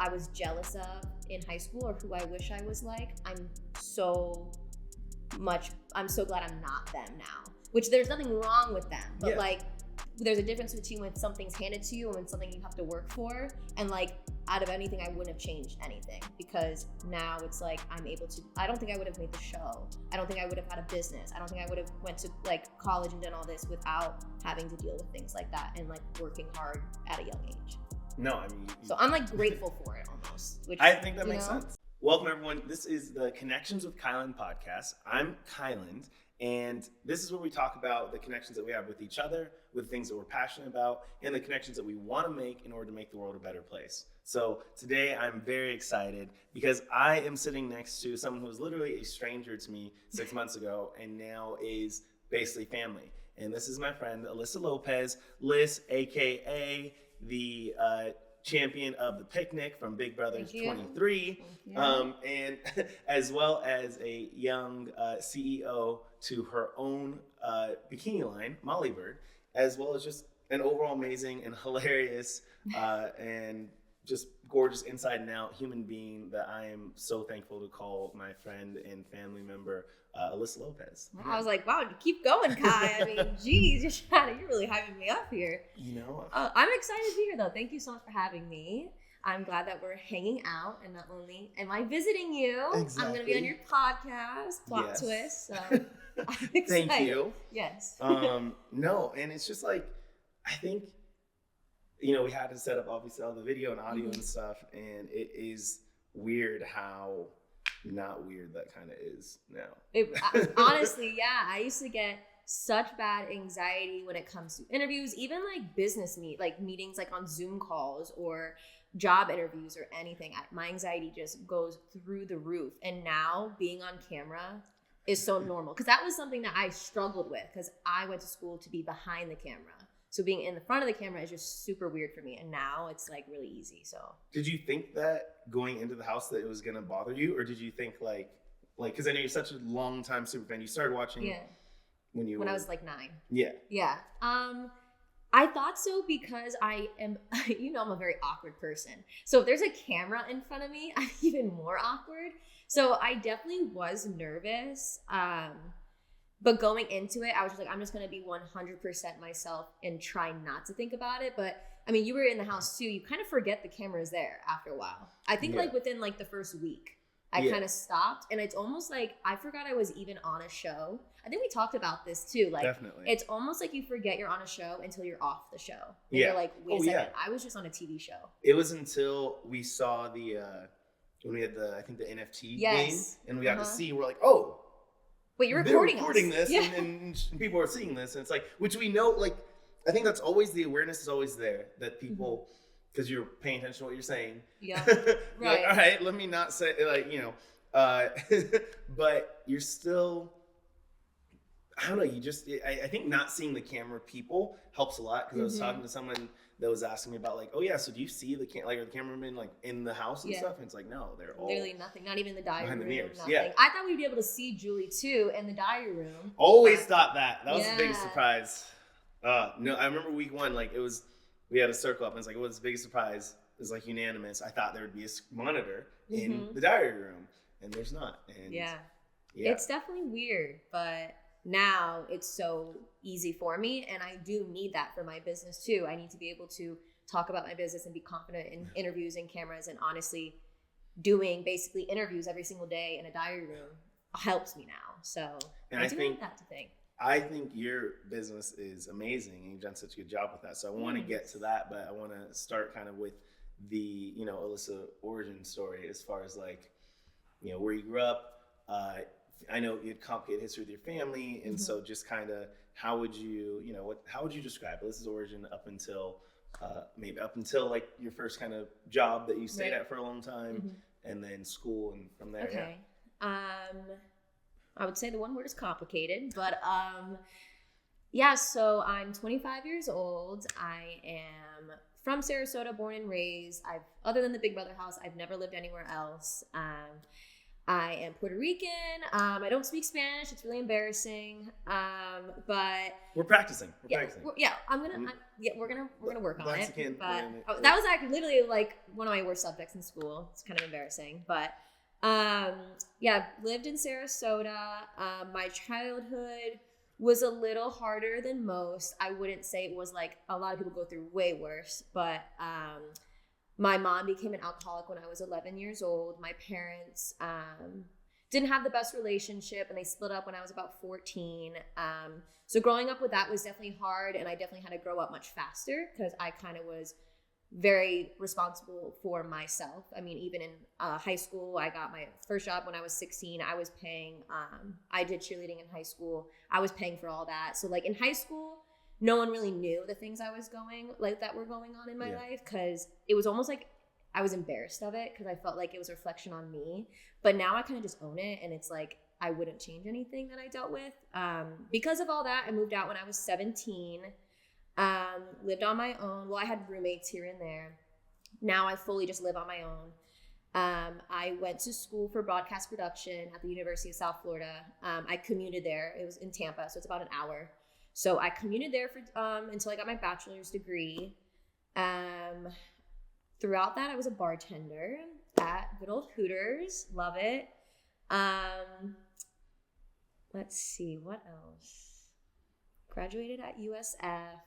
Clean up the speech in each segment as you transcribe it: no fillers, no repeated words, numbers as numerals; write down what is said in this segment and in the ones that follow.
I was jealous of in high school or who I wish I was like, I'm so glad I'm not them now. Which there's nothing wrong with them, but like there's a difference between when something's handed to you and when something you have to work for. And like out of anything, I wouldn't have changed anything because now it's like I don't think I would have made the show. I don't think I would have had a business. I don't think I would have went to like college and done all this without having to deal with things like that and like working hard at a young age. No, I mean. So I'm like grateful for it almost. Which, I think that makes sense. Welcome everyone. This is the Connections with Kyland podcast. I'm Kyland. And this is where we talk about the connections that we have with each other, with things that we're passionate about, and the connections that we want to make in order to make the world a better place. So today I'm very excited because I am sitting next to someone who was literally a stranger to me 6 months ago and now is basically family. And this is my friend, Alyssa Lopez, Liz, AKA the champion of the picnic from Big Brothers 23, and as well as a young CEO to her own bikini line, Molliebird, as well as just an overall amazing and hilarious and just gorgeous inside and out human being that I am so thankful to call my friend and family member, Alyssa Lopez. I was like, wow, keep going, Kai. I mean, geez, you're really hyping me up here. You know? I'm excited to be here, though. Thank you so much for having me. I'm glad that we're hanging out, and not only am I visiting you, exactly. I'm going to be on your podcast, Plot Twist, so I'm excited. Thank you. Yes. No, and it's just like, I think, you know, we had to set up obviously all the video and audio and stuff, and it is weird how not weird that kind of is now. Honestly, yeah, I used to get such bad anxiety when it comes to interviews, even like business meetings, like on Zoom calls or job interviews or anything. My anxiety just goes through the roof. And now being on camera is so normal because that was something that I struggled with because I went to school to be behind the camera. So being in the front of the camera is just super weird for me. And now it's like really easy. So did you think that going into the house that it was going to bother you? Or did you think like, cause I know you're such a long time super fan. You started watching when I was like 9. Yeah. Yeah. I thought so because I am, I'm a very awkward person. So if there's a camera in front of me, I'm even more awkward. So I definitely was nervous. But going into it, I was just like, I'm just going to be 100% myself and try not to think about it. But I mean, you were in the house too. You kind of forget the camera is there after a while. I think like within like the first week, I kind of stopped. And it's almost like I forgot I was even on a show. I think we talked about this too. Like, definitely. It's almost like you forget you're on a show until you're off the show. And you're like, wait a second, I was just on a TV show. It was until we saw when we had the NFT game and we got to see, we're like, oh. But you're recording this and people are seeing this. And it's like, which we know, like, I think that's always, the awareness is always there that people, because you're paying attention to what you're saying. Yeah. Right. Like, all right, let me not say, like, but you're still, I don't know, I think not seeing the camera people helps a lot because I was talking to someone that was asking me about like, oh yeah, so do you see the cameramen like in the house and stuff? And it's like, no, they're all literally nothing, not even the diary room. Mirrors. Nothing. I thought we'd be able to see Julie too in the diary room. Always thought that. That was the biggest surprise. No, I remember week 1, like we had a circle up and it's like, what's the biggest surprise? It was like unanimous. I thought there would be a monitor in the diary room and there's not. And it's definitely weird, but now it's so easy for me and I do need that for my business too. I need to be able to talk about my business and be confident in interviews and cameras, and honestly doing basically interviews every single day in a diary room helps me now. So I do need that to think. I think your business is amazing and you've done such a good job with that. So I want to get to that, but I want to start kind of with the, Alyssa origin story as far as like, where you grew up. I know you had complicated history with your family, and so just kind of how would you describe Alyssa's origin up until like your first kind of job that you stayed at for a long time, and then school and from there. Okay. I would say the one word is complicated, but so I'm 25 years old. I am from Sarasota, born and raised. Other than the Big Brother house, I've never lived anywhere else. I am Puerto Rican. I don't speak Spanish. It's really embarrassing. But we're practicing. We're gonna work on Mexican, it. But that was actually literally like one of my worst subjects in school. It's kind of embarrassing. But lived in Sarasota. My childhood was a little harder than most. I wouldn't say it was like a lot of people go through way worse, but my mom became an alcoholic when I was 11 years old. My parents didn't have the best relationship, and they split up when I was about 14. So growing up with that was definitely hard, and I definitely had to grow up much faster because I kind of was very responsible for myself. I mean, even in high school, I got my first job when I was 16. I was paying, I did cheerleading in high school. I was paying for all that. So like in high school, no one really knew the things I was that were going on in my life, because it was almost like I was embarrassed of it because I felt like it was a reflection on me. But now I kind of just own it, and it's like I wouldn't change anything that I dealt with. Because of all that, I moved out when I was 17. Lived on my own. Well, I had roommates here and there. Now I fully just live on my own. I went to school for broadcast production at the University of South Florida. I commuted there. It was in Tampa, so it's about an hour. So I commuted there for until I got my bachelor's degree. Throughout that, I was a bartender at good old Hooters. Love it. Let's see, what else? Graduated at USF.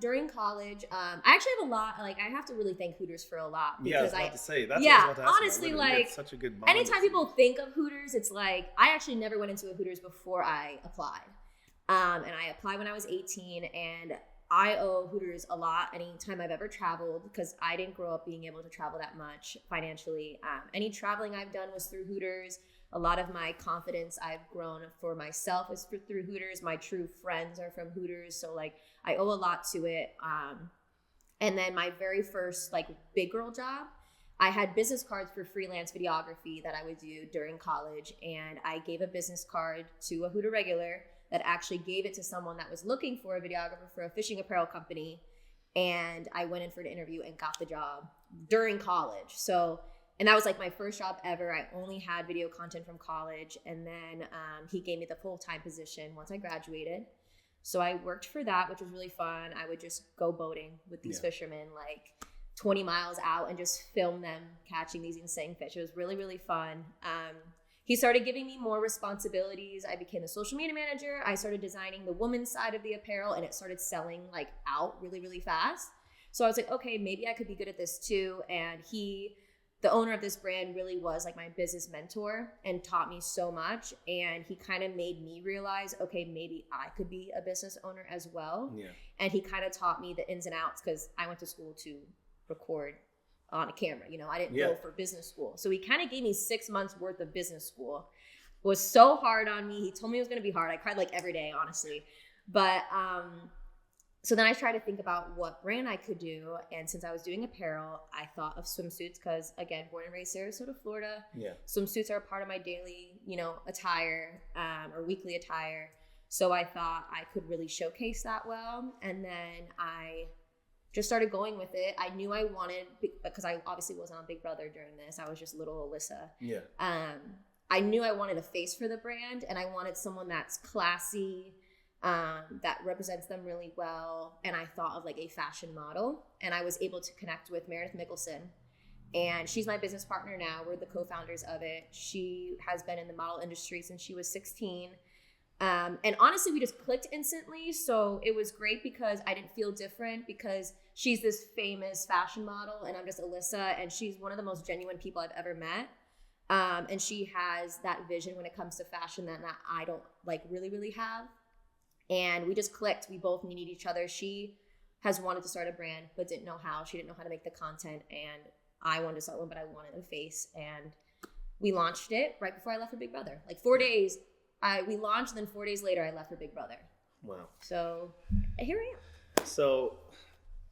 During college, I actually have a lot, like I have to really thank Hooters for a lot. Because I was about to say, that's what I was about to ask honestly, about. like such a good bond. Anytime people think of Hooters, it's like, I actually never went into a Hooters before I applied. And I applied when I was 18, and I owe Hooters a lot anytime I've ever traveled, because I didn't grow up being able to travel that much financially. Any traveling I've done was through Hooters. A lot of my confidence I've grown for myself is through Hooters. My true friends are from Hooters. So like I owe a lot to it. And then my very first like big girl job, I had business cards for freelance videography that I would do during college. And I gave a business card to a Hooter regular that actually gave it to someone that was looking for a videographer for a fishing apparel company. And I went in for an interview and got the job during college. And that was like my first job ever. I only had video content from college. And then he gave me the full-time position once I graduated. So I worked for that, which was really fun. I would just go boating with these fishermen like 20 miles out and just film them catching these insane fish. It was really, really fun. He started giving me more responsibilities. I became a social media manager. I started designing the woman's side of the apparel, and it started selling like out really, really fast. So I was like, okay, maybe I could be good at this too. And the owner of this brand really was like my business mentor and taught me so much. And he kind of made me realize, okay, maybe I could be a business owner as well. Yeah. And he kind of taught me the ins and outs, because I went to school to record on a camera. I didn't go for business school. So he kind of gave me 6 months worth of business school. It was so hard on me. He told me it was going to be hard. I cried like every day, honestly. But so then I tried to think about what brand I could do. And since I was doing apparel, I thought of swimsuits because, again, born and raised Sarasota, Florida. Yeah. Swimsuits are a part of my daily, attire or weekly attire. So I thought I could really showcase that well. And then I just started going with it. I knew I wanted, because I obviously wasn't on Big Brother during this. I was just little Alyssa. Yeah. I knew I wanted a face for the brand, and I wanted someone that's classy, that represents them really well. And I thought of like a fashion model, and I was able to connect with Meredith Mickelson, and she's my business partner now. We're the co-founders of it. She has been in the model industry since she was 16. And honestly, we just clicked instantly. So it was great because I didn't feel different, because she's this famous fashion model and I'm just Alyssa, and she's one of the most genuine people I've ever met. And she has that vision when it comes to fashion that I don't like really have. And we just clicked. We both needed each other. She has wanted to start a brand, but didn't know how. She didn't know how to make the content. And I wanted to start one, but I wanted a face. And we launched it right before I left for Big Brother. Like 4 days. We launched, and then 4 days later, I left for Big Brother. Wow. So here I am. So,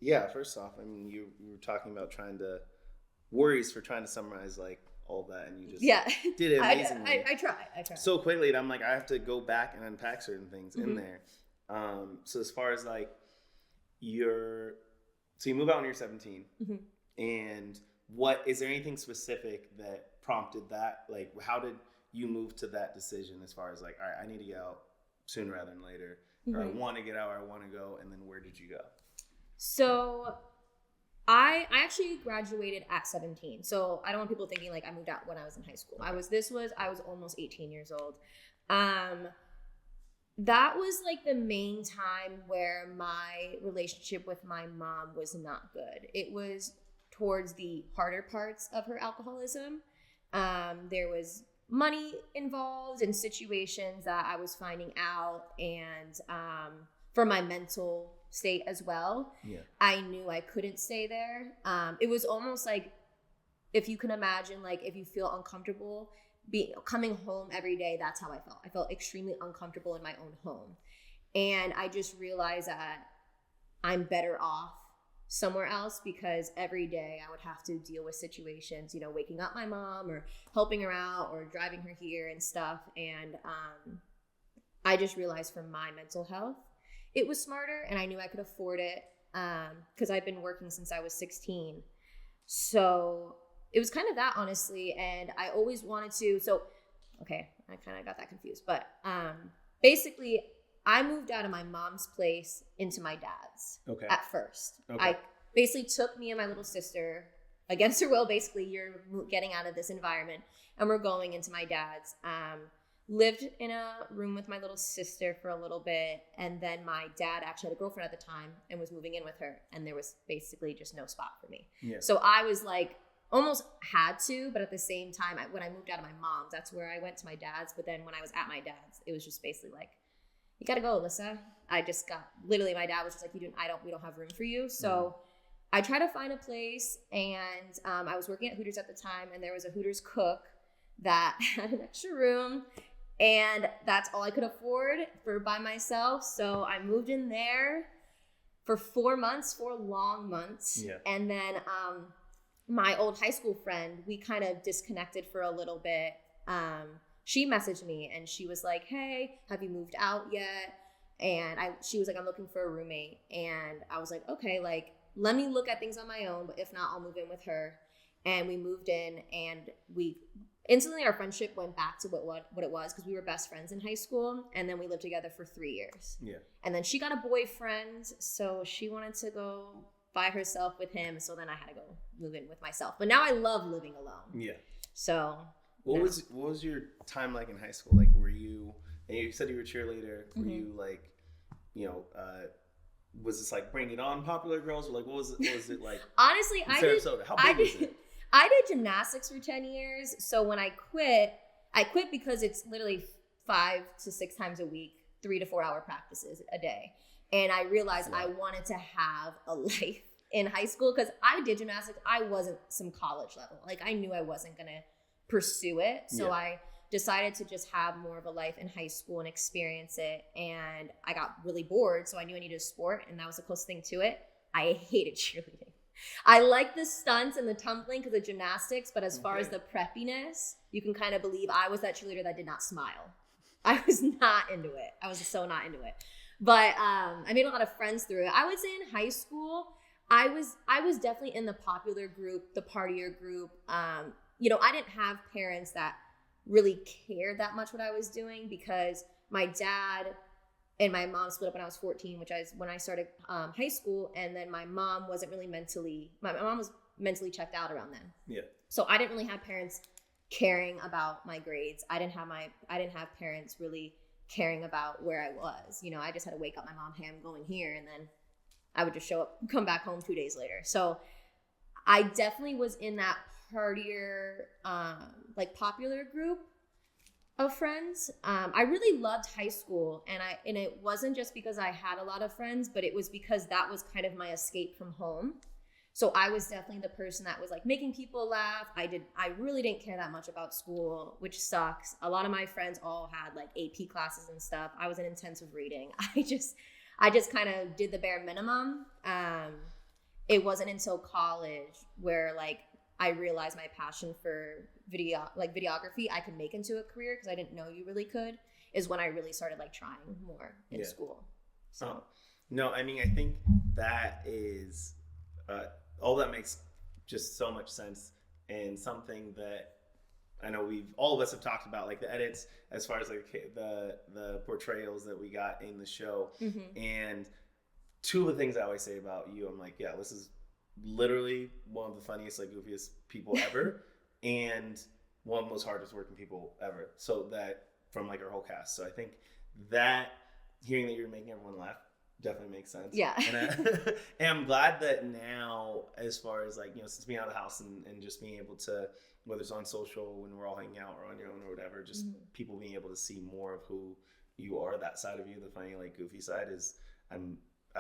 yeah, first off, I mean, you were talking about worries for trying to summarize like all that, and you just did it amazingly. I try. So quickly, and I'm like, I have to go back and unpack certain things in there. So as far as like so you move out when you're 17, and what is there anything specific that prompted that? Like, how did you move to that decision as far as like, all right, I need to get out sooner rather than later, or I want to get out, or I want to go, and then where did you go? So I actually graduated at 17. So I don't want people thinking like I moved out when I was in high school. I was almost 18 years old. That was like the main time where my relationship with my mom was not good. It was towards the harder parts of her alcoholism. There was money involved in situations that I was finding out, and for my mental state as well. Yeah. I knew I couldn't stay there. It was almost like, if you can imagine, like if you feel uncomfortable coming home every day, that's how I felt. I felt extremely uncomfortable in my own home. And I just realized that I'm better off somewhere else, because every day I would have to deal with situations, you know, waking up my mom or helping her out or driving her here and stuff. And I just realized for my mental health, it was smarter, and I knew I could afford it because I'd been working since I was 16. So it was kind of that, honestly. And I always wanted to, okay, I kind of got that confused. But basically, I moved out of my mom's place into my dad's at first. Okay. I basically took me and my little sister, against her will, basically, you're getting out of this environment, and we're going into my dad's. Lived in a room with my little sister for a little bit, and then my dad actually had a girlfriend at the time and was moving in with her, and there was basically just no spot for me. Yeah. So I was like, almost had to, but at the same time, when I moved out of my mom's, that's where I went to my dad's. But then when I was at my dad's, it was just basically like, you gotta go, Alyssa. I just got, literally, my dad was just like, we don't have room for you. So I tried to find a place, and I was working at Hooters at the time, and there was a Hooters cook that had an extra room, and that's all I could afford by myself. So I moved in there for 4 long months. Yeah. And then my old high school friend, we kind of disconnected for a little bit. She messaged me, and she was like, hey, have you moved out yet? And she was like, I'm looking for a roommate. And I was like, okay, like, let me look at things on my own, but if not, I'll move in with her. And we moved in, and instantly our friendship went back to what it was, because we were best friends in high school, and then we lived together for 3 years. Yeah. And then she got a boyfriend, so she wanted to go by herself with him, so then I had to go move in with myself. But now I love living alone. Yeah. So what was your time like in high school? Like, were you, and you said you were a cheerleader, were you like, you know, was this like Bring It On popular girls, or like what was it like? Honestly, in Sarasota? How big was it? I did gymnastics for 10 years. So when I quit because it's literally 5 to 6 times a week, 3 to 4 hour practices a day. And I realized I wanted to have a life in high school, because I did gymnastics. I wasn't some college level. Like, I knew I wasn't going to pursue it. So I decided to just have more of a life in high school and experience it. And I got really bored. So I knew I needed a sport, and that was the closest thing to it. I hated cheerleading. I like the stunts and the tumbling because of gymnastics, but as far as the preppiness, you can kind of believe I was that cheerleader that did not smile. I was not into it. I was so not into it. But I made a lot of friends through it. I would say in high school, I was definitely in the popular group, the partier group. You know, I didn't have parents that really cared that much what I was doing, because my dad and my mom split up when I was 14, which is when I started high school. And then my mom was mentally checked out around then. Yeah. So I didn't really have parents caring about my grades. I didn't have parents really caring about where I was. You know, I just had to wake up my mom, hey, I'm going here. And then I would just come back home 2 days later. So I definitely was in that partier, like popular group of friends. I really loved high school, and it wasn't just because I had a lot of friends, but it was because that was kind of my escape from home. So I was definitely the person that was like making people laugh. I really didn't care that much about school, which sucks. A lot of my friends all had like AP classes and stuff. I was in intensive reading. I just kind of did the bare minimum. It wasn't until college where like I realized my passion for videography I could make into a career, because I didn't know you really could, is when I really started like trying more in school. So no, I mean, I think that is all that makes just so much sense, and something that I know all of us have talked about, like the edits as far as like the portrayals that we got in the show. And two of the things I always say about you, I'm like, yeah, this is literally one of the funniest, like goofiest people ever, and one of the most hardest working people ever. So that from like our whole cast. So I think that hearing that you're making everyone laugh definitely makes sense. Yeah. And I'm glad that now, as far as like, since being out of the house and just being able to, whether it's on social when we're all hanging out or on your own or whatever, just people being able to see more of who you are, that side of you, the funny, like goofy side I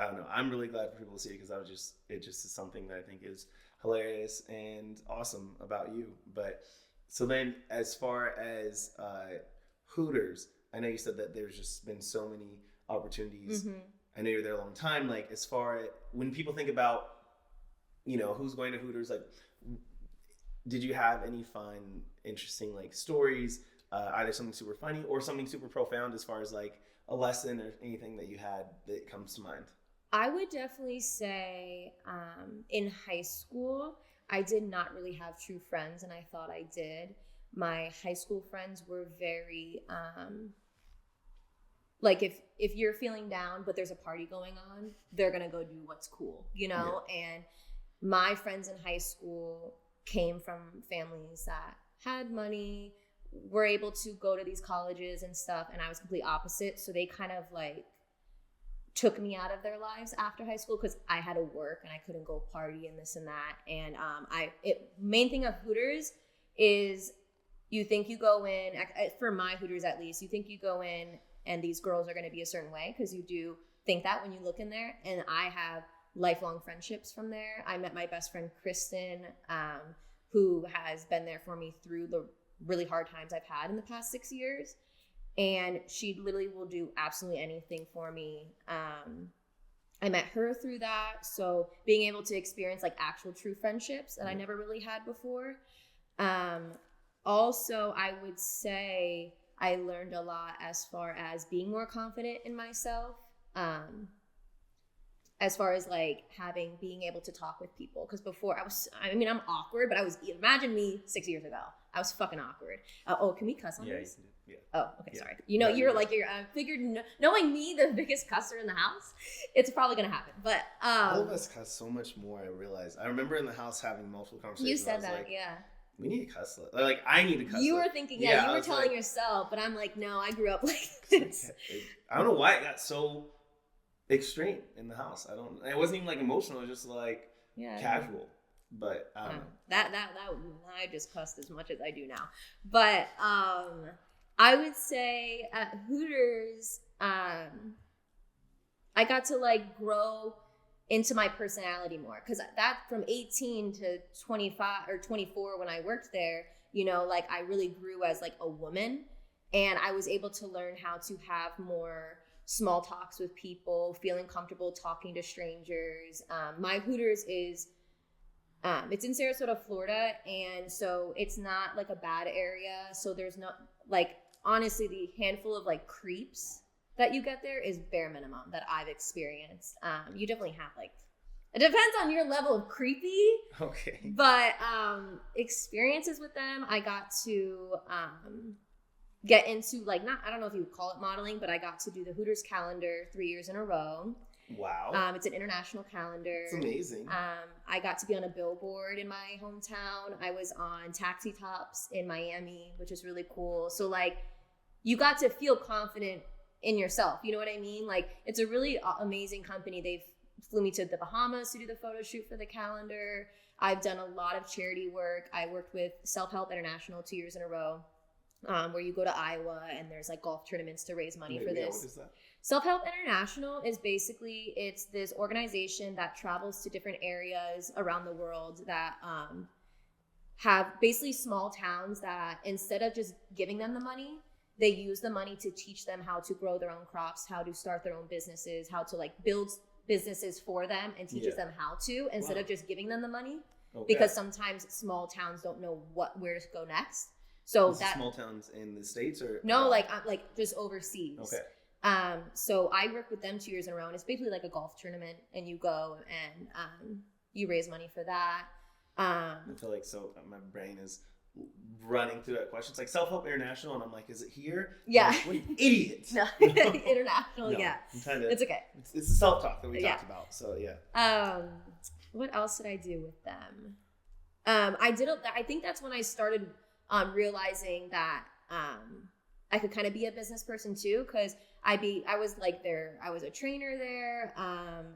don't know. I'm really glad for people to see it, because it just is something that I think is hilarious and awesome about you. But so then, as far as Hooters, I know you said that there's just been so many opportunities. I know you're there a long time. Like, as far as when people think about, who's going to Hooters, like, did you have any fun, interesting like stories, either something super funny or something super profound, as far as like a lesson or anything that you had that comes to mind? I would definitely say in high school, I did not really have true friends, and I thought I did. My high school friends were very, like if you're feeling down, but there's a party going on, they're going to go do what's cool, Yeah. And my friends in high school came from families that had money, were able to go to these colleges and stuff, and I was complete opposite. So they kind of like took me out of their lives after high school, because I had to work and I couldn't go party and this and that. And main thing of Hooters is, you think you go in, for my Hooters at least, you think you go in and these girls are going to be a certain way, because you do think that when you look in there. And I have lifelong friendships from there. I met my best friend Kristen, who has been there for me through the really hard times I've had in the past 6 years. And she literally will do absolutely anything for me. I met her through that. So being able to experience like actual true friendships that I never really had before. Also, I would say I learned a lot as far as being more confident in myself. As far as like being able to talk with people. Because before I'm awkward, but imagine me 6 years ago. I was fucking awkward. Can we cuss on this? Yeah. Oh, okay, yeah. Sorry. I figured knowing me, the biggest cusser in the house, it's probably going to happen. But all of us cuss so much more, I realize. I remember in the house having multiple conversations. You said that, like, yeah. We need to cuss. Like, I need to cuss. You were thinking, you were telling yourself, but I'm like, no, I grew up like this. I don't know why it got so extreme in the house. It wasn't even like emotional, it was just like casual. But I don't know. That I just cussed as much as I do now. But I would say at Hooters, I got to like grow into my personality more, because that from 18 to 25 or 24 when I worked there, like I really grew as like a woman, and I was able to learn how to have more small talks with people, feeling comfortable talking to strangers. My Hooters is it's in Sarasota, Florida, and so it's not like a bad area. So there's not like, honestly, the handful of like creeps that you get there is bare minimum that I've experienced. You definitely have like, it depends on your level of creepy. Okay. But experiences with them, I got to get into like, I don't know if you would call it modeling, but I got to do the Hooters calendar 3 years in a row. Wow. It's an international calendar. It's amazing. I got to be on a billboard in my hometown. I was on Taxi Tops in Miami, which is really cool. So like, you got to feel confident in yourself. You know what I mean? Like, it's a really amazing company. They've flew me to the Bahamas to do the photo shoot for the calendar. I've done a lot of charity work. I worked with Self-Help International 2 years in a row, where you go to Iowa and there's like golf tournaments to raise money for this. What is that? Self-Help International is basically, it's this organization that travels to different areas around the world that have basically small towns that instead of just giving them the money, they use the money to teach them how to grow their own crops, how to start their own businesses, how to like build businesses for them, and teaches them how to, instead of just giving them the money. Okay. Because sometimes small towns don't know where to go next. So small towns in the States or no, like just overseas. Okay. So I worked with them 2 years in a row, and it's basically like a golf tournament, and you go and you raise money for that. I feel like my brain is running through that question. It's like Self-Help International, and I'm like, is it here? Yeah. Like, what an idiot. No, international. No, yeah. I'm trying to. It's okay. It's the self-talk that we talked about. So yeah. What else did I do with them? I think that's when I started realizing that I could kind of be a business person too, because I was a trainer there.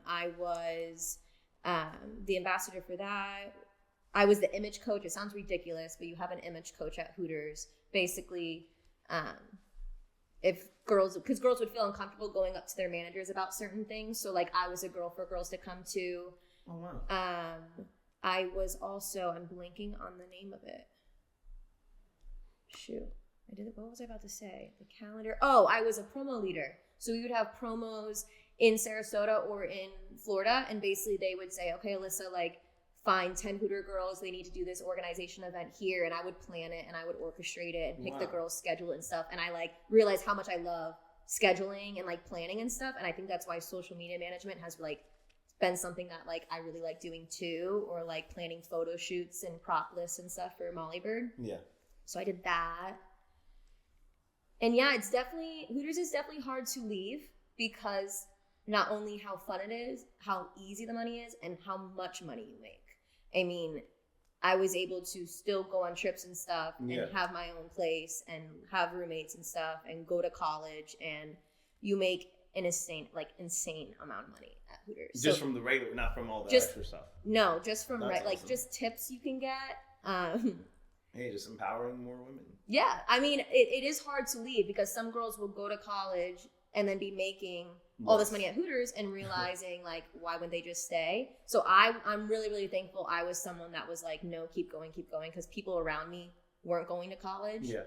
I was the ambassador for that. I was the image coach. It sounds ridiculous, but you have an image coach at Hooters. Basically, because girls would feel uncomfortable going up to their managers about certain things. So like I was a girl for girls to come to. Oh wow. I was also, I'm blanking on the name of it. Shoot. What was I about to say? The calendar. Oh, I was a promo leader. So we would have promos in Sarasota or in Florida. And basically they would say, okay, Alyssa, like find 10 Hooter girls. They need to do this organization event here. And I would plan it and I would orchestrate it and pick the girls' schedule and stuff. And I like realized how much I love scheduling and like planning and stuff. And I think that's why social media management has like been something that like I really like doing too, or like planning photo shoots and prop lists and stuff for Molliebird. Yeah. So I did that. And yeah, Hooters is definitely hard to leave because not only how fun it is, how easy the money is, and how much money you make. I mean, I was able to still go on trips and stuff and have my own place and have roommates and stuff and go to college, and you make an insane amount of money at Hooters. Just from the regular, not from all the extra stuff. No, just from like just tips you can get. Hey, just empowering more women. Yeah, I mean, it is hard to leave because some girls will go to college and then be making all this money at Hooters and realizing like, why wouldn't they just stay? So I'm really, really thankful I was someone that was like, no, keep going, because people around me weren't going to college. Yeah.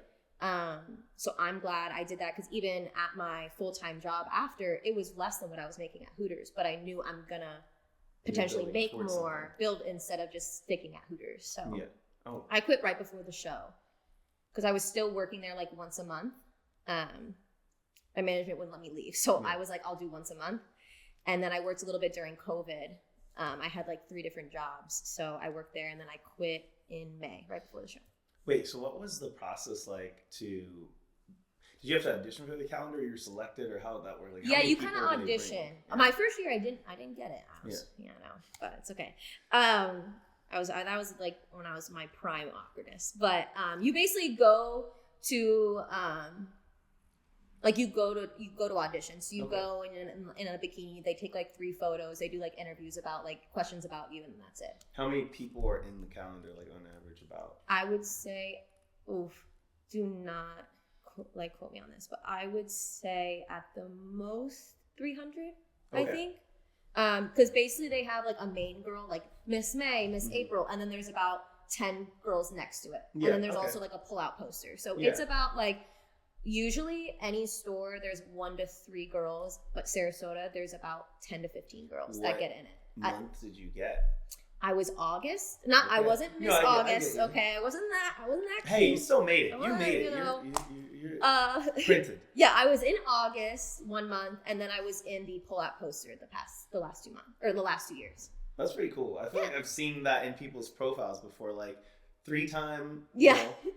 So I'm glad I did that, because even at my full-time job after, it was less than what I was making at Hooters, but I knew I'm gonna potentially make more, build instead of just sticking at Hooters. So yeah. Oh. I quit right before the show because I was still working there like once a month. My management wouldn't let me leave. So I was like, I'll do once a month. And then I worked a little bit during COVID. I had like 3 different jobs. So I worked there and then I quit in May, right before the show. Wait, so what was the process like did you have to audition for the calendar, or you were selected, or how did that work? Like, yeah, you kind of audition. My first year I didn't get it. But it's okay. That was like when I was my prime awkwardness. But you basically go to you go to auditions. So you go in a bikini. They take like 3 photos. They do like interviews about like questions about you, and that's it. How many people are in the calendar, like on average? About I would say, do not quote me on this, but I would say at the most 300. I think. Because basically they have like a main girl, like Miss May, Miss April, and then there's about 10 girls next to it. Yeah, and then there's also like a pull-out poster. So it's about like, usually any store, there's 1 to 3 girls, but Sarasota, there's about 10 to 15 girls that get in it. What month did you get? I was August. I wasn't Miss August. Okay, I wasn't that cute. Hey, you still made it. You made it. You're printed. Yeah, I was in August 1 month, and then I was in the pull-out poster the last 2 months, or the last 2 years. That's pretty cool. I feel like I've seen that in people's profiles before, like 3-time.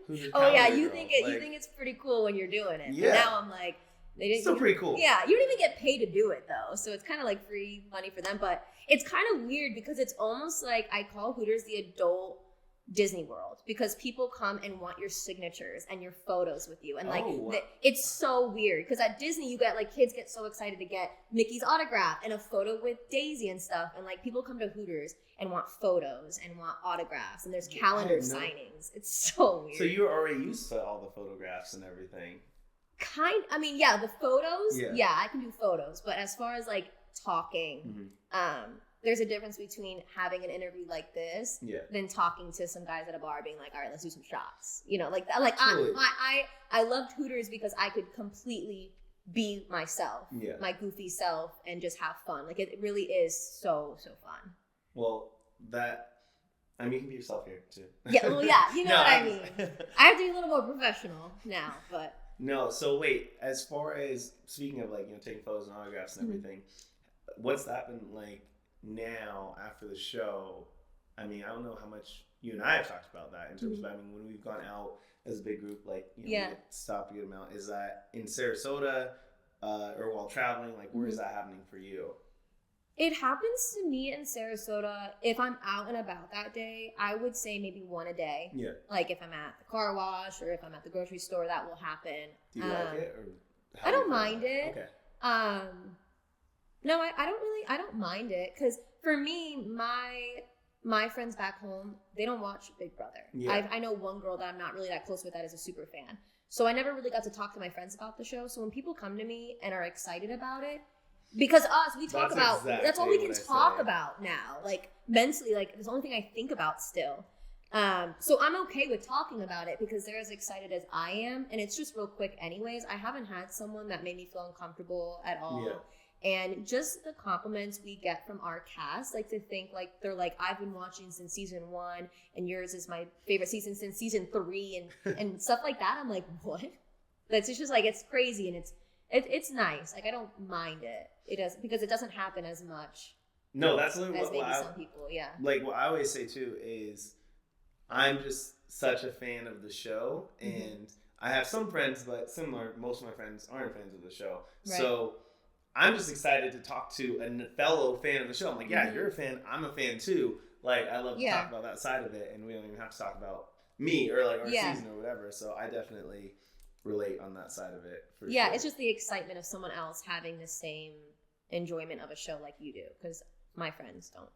Who's your you think it's pretty cool when you're doing it. Yeah. But now I'm like, they didn't. Still pretty cool. Yeah, you don't even get paid to do it though, so it's kind of like free money for them. But it's kind of weird because it's almost like I call Hooters the adult Disney World, because people come and want your signatures and your photos with you, and like it's so weird because at Disney you get like kids get so excited to get Mickey's autograph and a photo with Daisy and stuff, and like people come to Hooters and want photos and want autographs, and there's calendar signings. It's so weird. So you're already used to all the photographs and everything. The photos, I can do photos, but as far as like talking, there's a difference between having an interview like this than talking to some guys at a bar being like, all right, let's do some shots. You know, like that. Like I loved Hooters because I could completely be myself, my goofy self, and just have fun. Like it really is so fun. Well, you can be yourself here too. You know what I mean. I have to be a little more professional now, but. No, so wait, as far as speaking of like, taking photos and autographs and everything, what's that been like now after the show? I mean, I don't know how much you and I have talked about that in terms of, I mean, when we've gone out as a big group, like, you know, we get stopped a good amount. Is that in Sarasota or while traveling? Like, where is that happening for you? It happens to me in Sarasota. If I'm out and about that day, I would say maybe one a day. Yeah. Like if I'm at the car wash or if I'm at the grocery store, that will happen. Do you like it? Or I don't mind it. Okay. No, I don't mind it. Because for me, my friends back home, they don't watch Big Brother. Yeah. I know one girl that I'm not really that close with that is a super fan. So I never really got to talk to my friends about the show. So when people come to me and are excited about it, because we talk about, that's all we can talk about now. Like mentally, like it's the only thing I think about still. So I'm okay with talking about it because they're as excited as I am. And it's just real quick anyways. I haven't had someone that made me feel uncomfortable at all. Yeah. And just the compliments we get from our cast, like to think like, they're like, I've been watching since season 1 and yours is my favorite season since season 3 and stuff like that. I'm like, what? That's just like, it's crazy. And it's nice. Like I don't mind it. It does because it doesn't happen as much. No, that's literally as maybe some people. Yeah. Like what I always say too is, I'm just such a fan of the show, and I have some friends, but similar. Most of my friends aren't fans of the show, so I'm just excited to talk to a fellow fan of the show. I'm like, yeah, you're a fan. I'm a fan too. Like I love to talk about that side of it, and we don't even have to talk about me or like our season or whatever. So I definitely relate on that side of it. For sure. It's just the excitement of someone else having the same enjoyment of a show like you do, because my friends don't.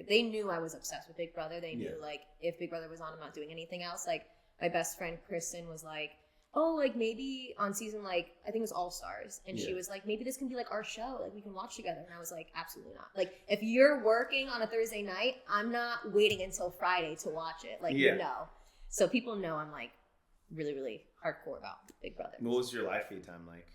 They knew I was obsessed with Big Brother. They knew like if Big Brother was on, I'm not doing anything else. Like my best friend Kristen was like, oh, like maybe on season like I think it was All Stars, and she was like, maybe this can be like our show, like we can watch together. And I was like, absolutely not. Like if you're working on a Thursday night, I'm not waiting until Friday to watch it. Like no. So people know I'm like really, really hardcore about Big Brother. What was your live feed time like?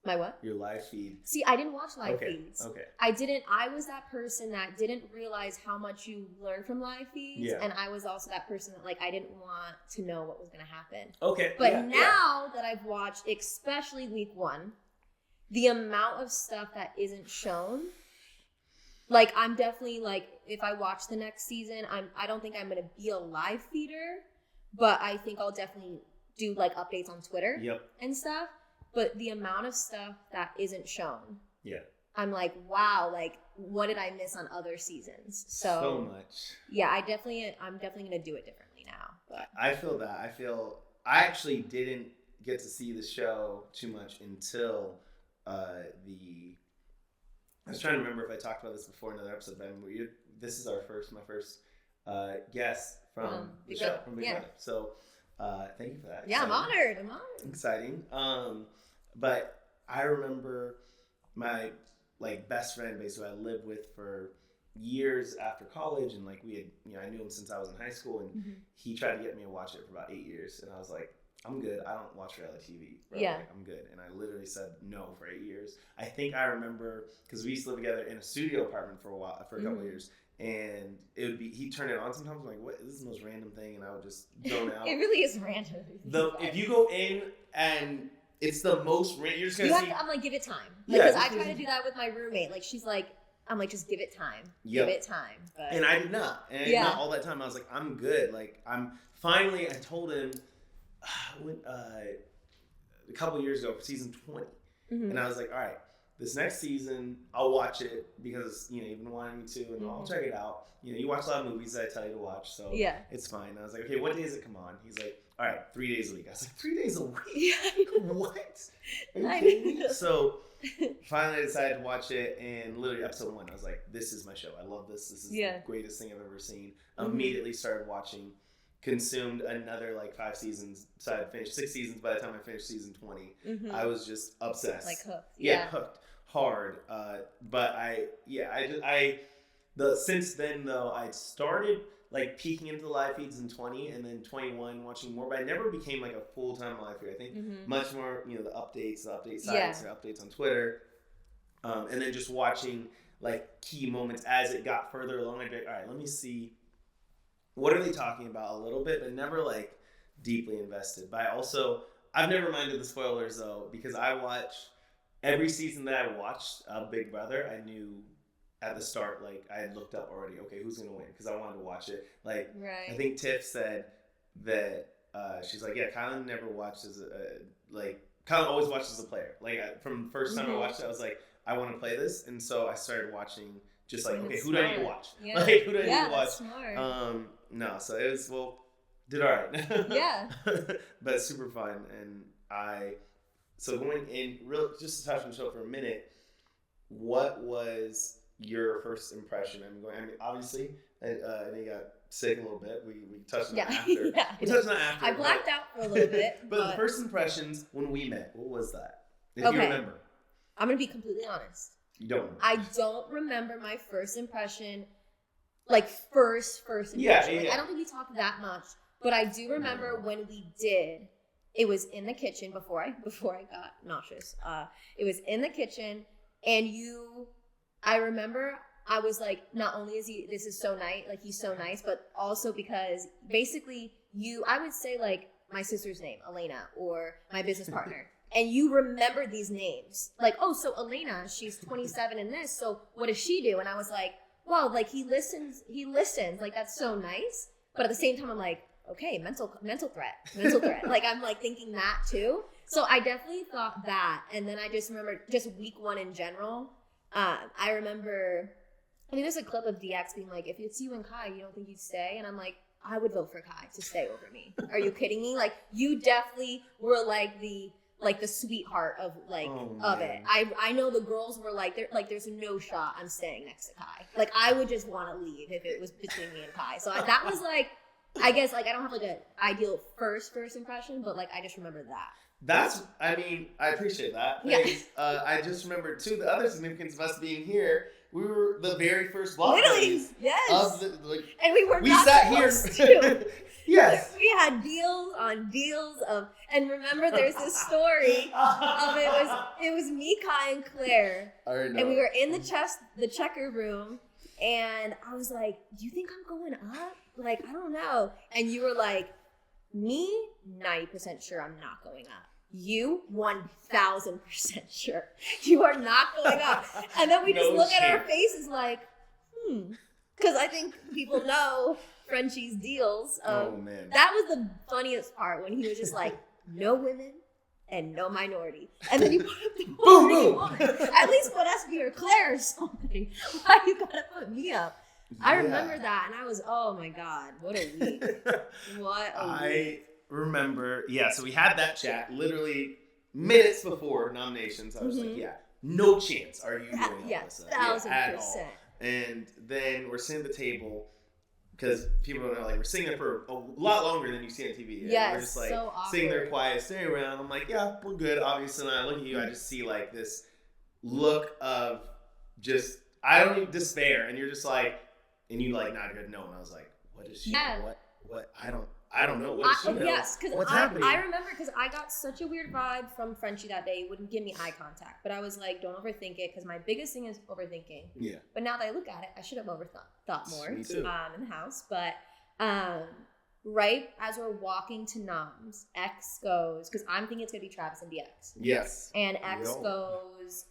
My what? Your live feed. See, I didn't watch live feeds. Okay. I was that person that didn't realize how much you learn from live feeds. Yeah. And I was also that person that like, I didn't want to know what was going to happen. Okay. But now that I've watched, especially week 1, the amount of stuff that isn't shown, like I'm definitely like, if I watch the next season, I don't think I'm going to be a live feeder, but I think I'll definitely do like updates on Twitter and stuff. But the amount of stuff that isn't shown, I'm like, wow, like what did I miss on other seasons? So much. Yeah, I'm definitely gonna do it differently now. But I feel that. I actually didn't get to see the show too much until I was trying to remember if I talked about this before in another episode, but this is my first guest from the show, from Big Brother. So thank you for that. Yeah, Exciting. I'm honored. Exciting. But I remember my like best friend basically I lived with for years after college, and like we had, you know, I knew him since I was in high school, and he tried to get me to watch it for about 8 years, and I was like, I'm good. I don't watch reality TV. Bro. Yeah. Like, I'm good. And I literally said no for 8 years. I think I remember because we used to live together in a studio apartment for a couple of years. And it would be, he'd turn it on sometimes. I'm like, what? This is the most random thing. And I would just zone out. It really is random. If you go in and it's the most random, you're just going to see. I'm like, give it time. Because I try to do that with my roommate. Like, she's like, I'm like, just give it time. Give it time. But, and I did not. And I did not all that time. I was like, I'm good. Like, I told him a couple of years ago for season 20. And I was like, all right, this next season, I'll watch it because, you know, you've been wanting me to, and I'll check it out. You know, you watch a lot of movies that I tell you to watch, so it's fine. I was like, okay, what days does it come on? He's like, all right, 3 days a week. I was like, 3 days a week? Yeah, what? Are you kidding me? So finally I decided to watch it, and literally episode 1, I was like, this is my show. I love this. This is the greatest thing I've ever seen. Immediately started watching, consumed another like 5 seasons. So I finished 6 seasons by the time I finished season 20. I was just obsessed. Like hooked. Yeah, hooked. Hard. But since then though, I started like peeking into the live feeds in 20 and then 21 watching more, but I never became like a full-time live feed. I think much more, you know, the update sites, or updates on Twitter. And then just watching like key moments as it got further along. I'd be like, all right, let me see, what are they talking about a little bit, but never like deeply invested. But I've never minded the spoilers though, because I watch every season that I watched Big Brother. I knew at the start, like I had looked up already, okay, who's going to win? Because I wanted to watch it. Like, right. I think Tiff said that she's like, yeah, Kyland never watches, Kyland always watches the player. Like, from the first time I watched it, I was like, I want to play this. And so I started watching just like, okay, who do I need to watch? Yeah. Like, who do I need to watch? That's smart. No, so it was, did all right. Yeah. But super fun. And so going in, just to touch on the show for a minute, what was your first impression? Obviously, and you got sick a little bit. We touched on that after. Yeah, we touched on that after. I blacked out for a little bit. But the first impressions when we met, what was that? If you remember. I'm going to be completely honest. You don't remember. I don't remember my first impression, like first impression. Yeah. I don't think we talked that much, but I do remember when we did. It was in the kitchen before I got nauseous. It was in the kitchen, and I remember I was like, not only is this is so nice, like he's so nice, but also because basically I would say like my sister's name, Elena, or my business partner. And you remember these names. Like, oh, so Elena, she's 27 in this, so what does she do? And I was like, well, like he listens, like that's so nice. But at the same time, I'm like, okay, mental threat. Like I'm like thinking that too. So I definitely thought that. And then I just remember just week 1 in general. I remember, I think there's a clip of DX being like, if it's you and Kai, you don't think you'd stay? And I'm like, I would vote for Kai to stay over me. Are you kidding me? Like you definitely were like the sweetheart of it. I know the girls were like, there's no shot I'm staying next to Kai. Like I would just want to leave if it was between me and Kai. So that was like, I guess like I don't have like an ideal first impression, but like I just remember that. I appreciate that. Yeah. I just remember too, the other significance of us being here. We were the very first blog buddies. Yes. And we sat here. To. Yes. We had deals on deals and remember there's this story of it was me, Kai, and Claire. And we were in the checker room, and I was like, do you think I'm going up? Like, I don't know. And you were like, me, 90% sure I'm not going up. You, 1,000% sure you are not going up. And then we just look at our faces like, because I think people know Frenchie's deals. Oh, man. That was the funniest part when he was just like, no women and no minority. And then you put up the boom. At least put SB or Claire or something. Why you gotta put me up? I remember that, and I was, oh my God, what a week. I remember, so we had that chat literally minutes before nominations. I was like, no chance are you doing Yes, Alyssa, 1,000%. And then we're sitting at the table, because people don't know, like, we're sitting there for a lot longer than you see on TV. Yes, we're just like so sitting there quiet, staring around. I'm like, yeah, we're good, obviously. And I look at you, I just see like this look of just, I don't even despair. And you're just like, and you like nodded your head no. And I was like, what is she? Yeah. What? I don't know. What is she know? Yes, because happening? I remember because I got such a weird vibe from Frenchie that day. He wouldn't give me eye contact. But I was like, don't overthink it, because my biggest thing is overthinking. Yeah. But now that I look at it, I should have thought more. Me too. In the house. But right as we're walking to Noms, X goes, because I'm thinking it's going to be Travis and DX. Yes. And X goes,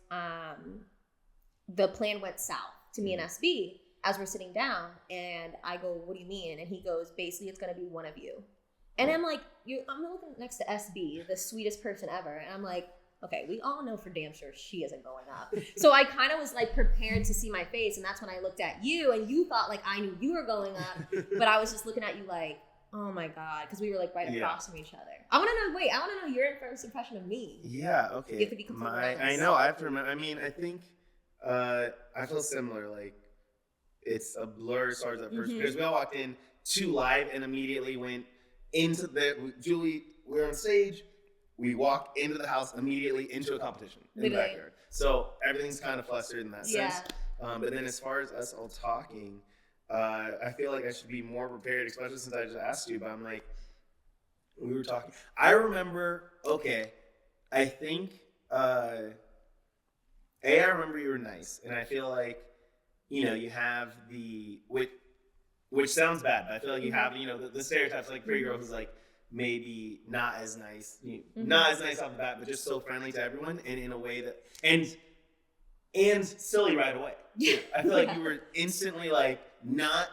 the plan went south to me and SB. As we're sitting down, and I go, what do you mean? And he goes, basically, it's going to be one of you. And I'm like, I'm looking next to SB, the sweetest person ever. And I'm like, okay, we all know for damn sure she isn't going up. So I kind of was like prepared to see my face. And that's when I looked at you, and you thought like I knew you were going up. But I was just looking at you like, oh my God, because we were like right across from each other. I want to know your first impression of me. Yeah, okay. You have to be completely honest. I know, I have to remember. I mean, I think I feel similar. Like, it's a blur as far as that first, because we all walked in to live and immediately went into we were on stage, we walked into the house, immediately into a competition in the backyard. So everything's kind of flustered in that sense. But then as far as us all talking, I feel like I should be more prepared, especially since I just asked you, but I'm like, we were talking. I remember, I think, I remember you were nice, and I feel like, you have which sounds bad, but I feel like you have, the stereotypes, like pretty girl who's like maybe not as nice, not as nice off the bat, but just so friendly to everyone, and in a way that, and and silly right away. I feel like you were instantly like not.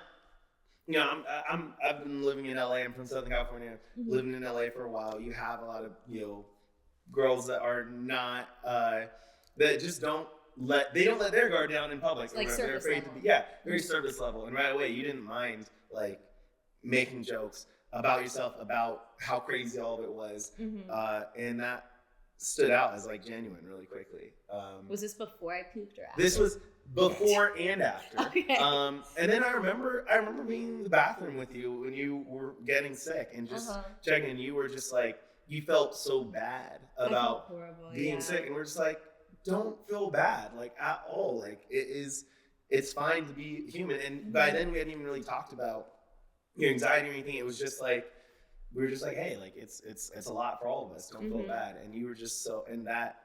I've been living in LA. I'm from Southern California. Mm-hmm. Living in LA for a while. You have a lot of girls that are not that just don't let their guard down in public. Like they're afraid level. to be very surface level. And right away you didn't mind like making jokes about yourself, about how crazy all of it was, and that stood out as like genuine really quickly. Was this before I pooped or after? This was before and after. Okay. And then I remember being in the bathroom with you when you were getting sick and just checking. And you were just like, you felt so bad about being sick, and we're just like, don't feel bad like at all. Like it's fine to be human. And by then we hadn't even really talked about your anxiety or anything. It was just like we were just like, hey, like it's a lot for all of us. Don't feel bad. And you were just so, and that,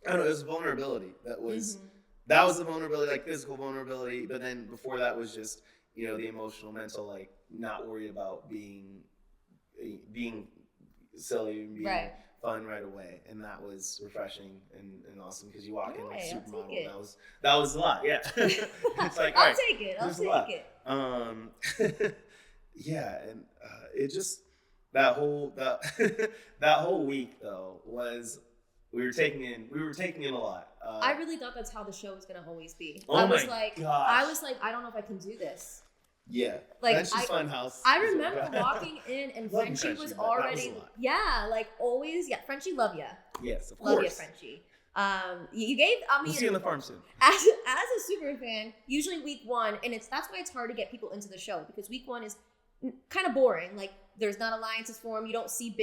I don't know, it was vulnerability that was that was the vulnerability, like physical vulnerability. But then before that was just the emotional, mental, like not worried about being silly and being fun right away. And that was refreshing and awesome because you walk in like a supermodel. That was a lot. Yeah. It's like, I'll take it. Yeah, and it just that whole week though was we were taking in a lot. I really thought that's how the show was gonna always be. Oh I was my like, gosh. I was like, I don't know if I can do this. Yeah, like that's just Funhouse. I remember walking in and Frenchie was already like always Frenchie, love ya. Yes, of love course. ya, Frenchie. You gave. I mean, we'll see you on the farm soon. As a super fan, usually week one, and that's why it's hard to get people into the show because week one is kind of boring. Like there's not alliances formed. You don't see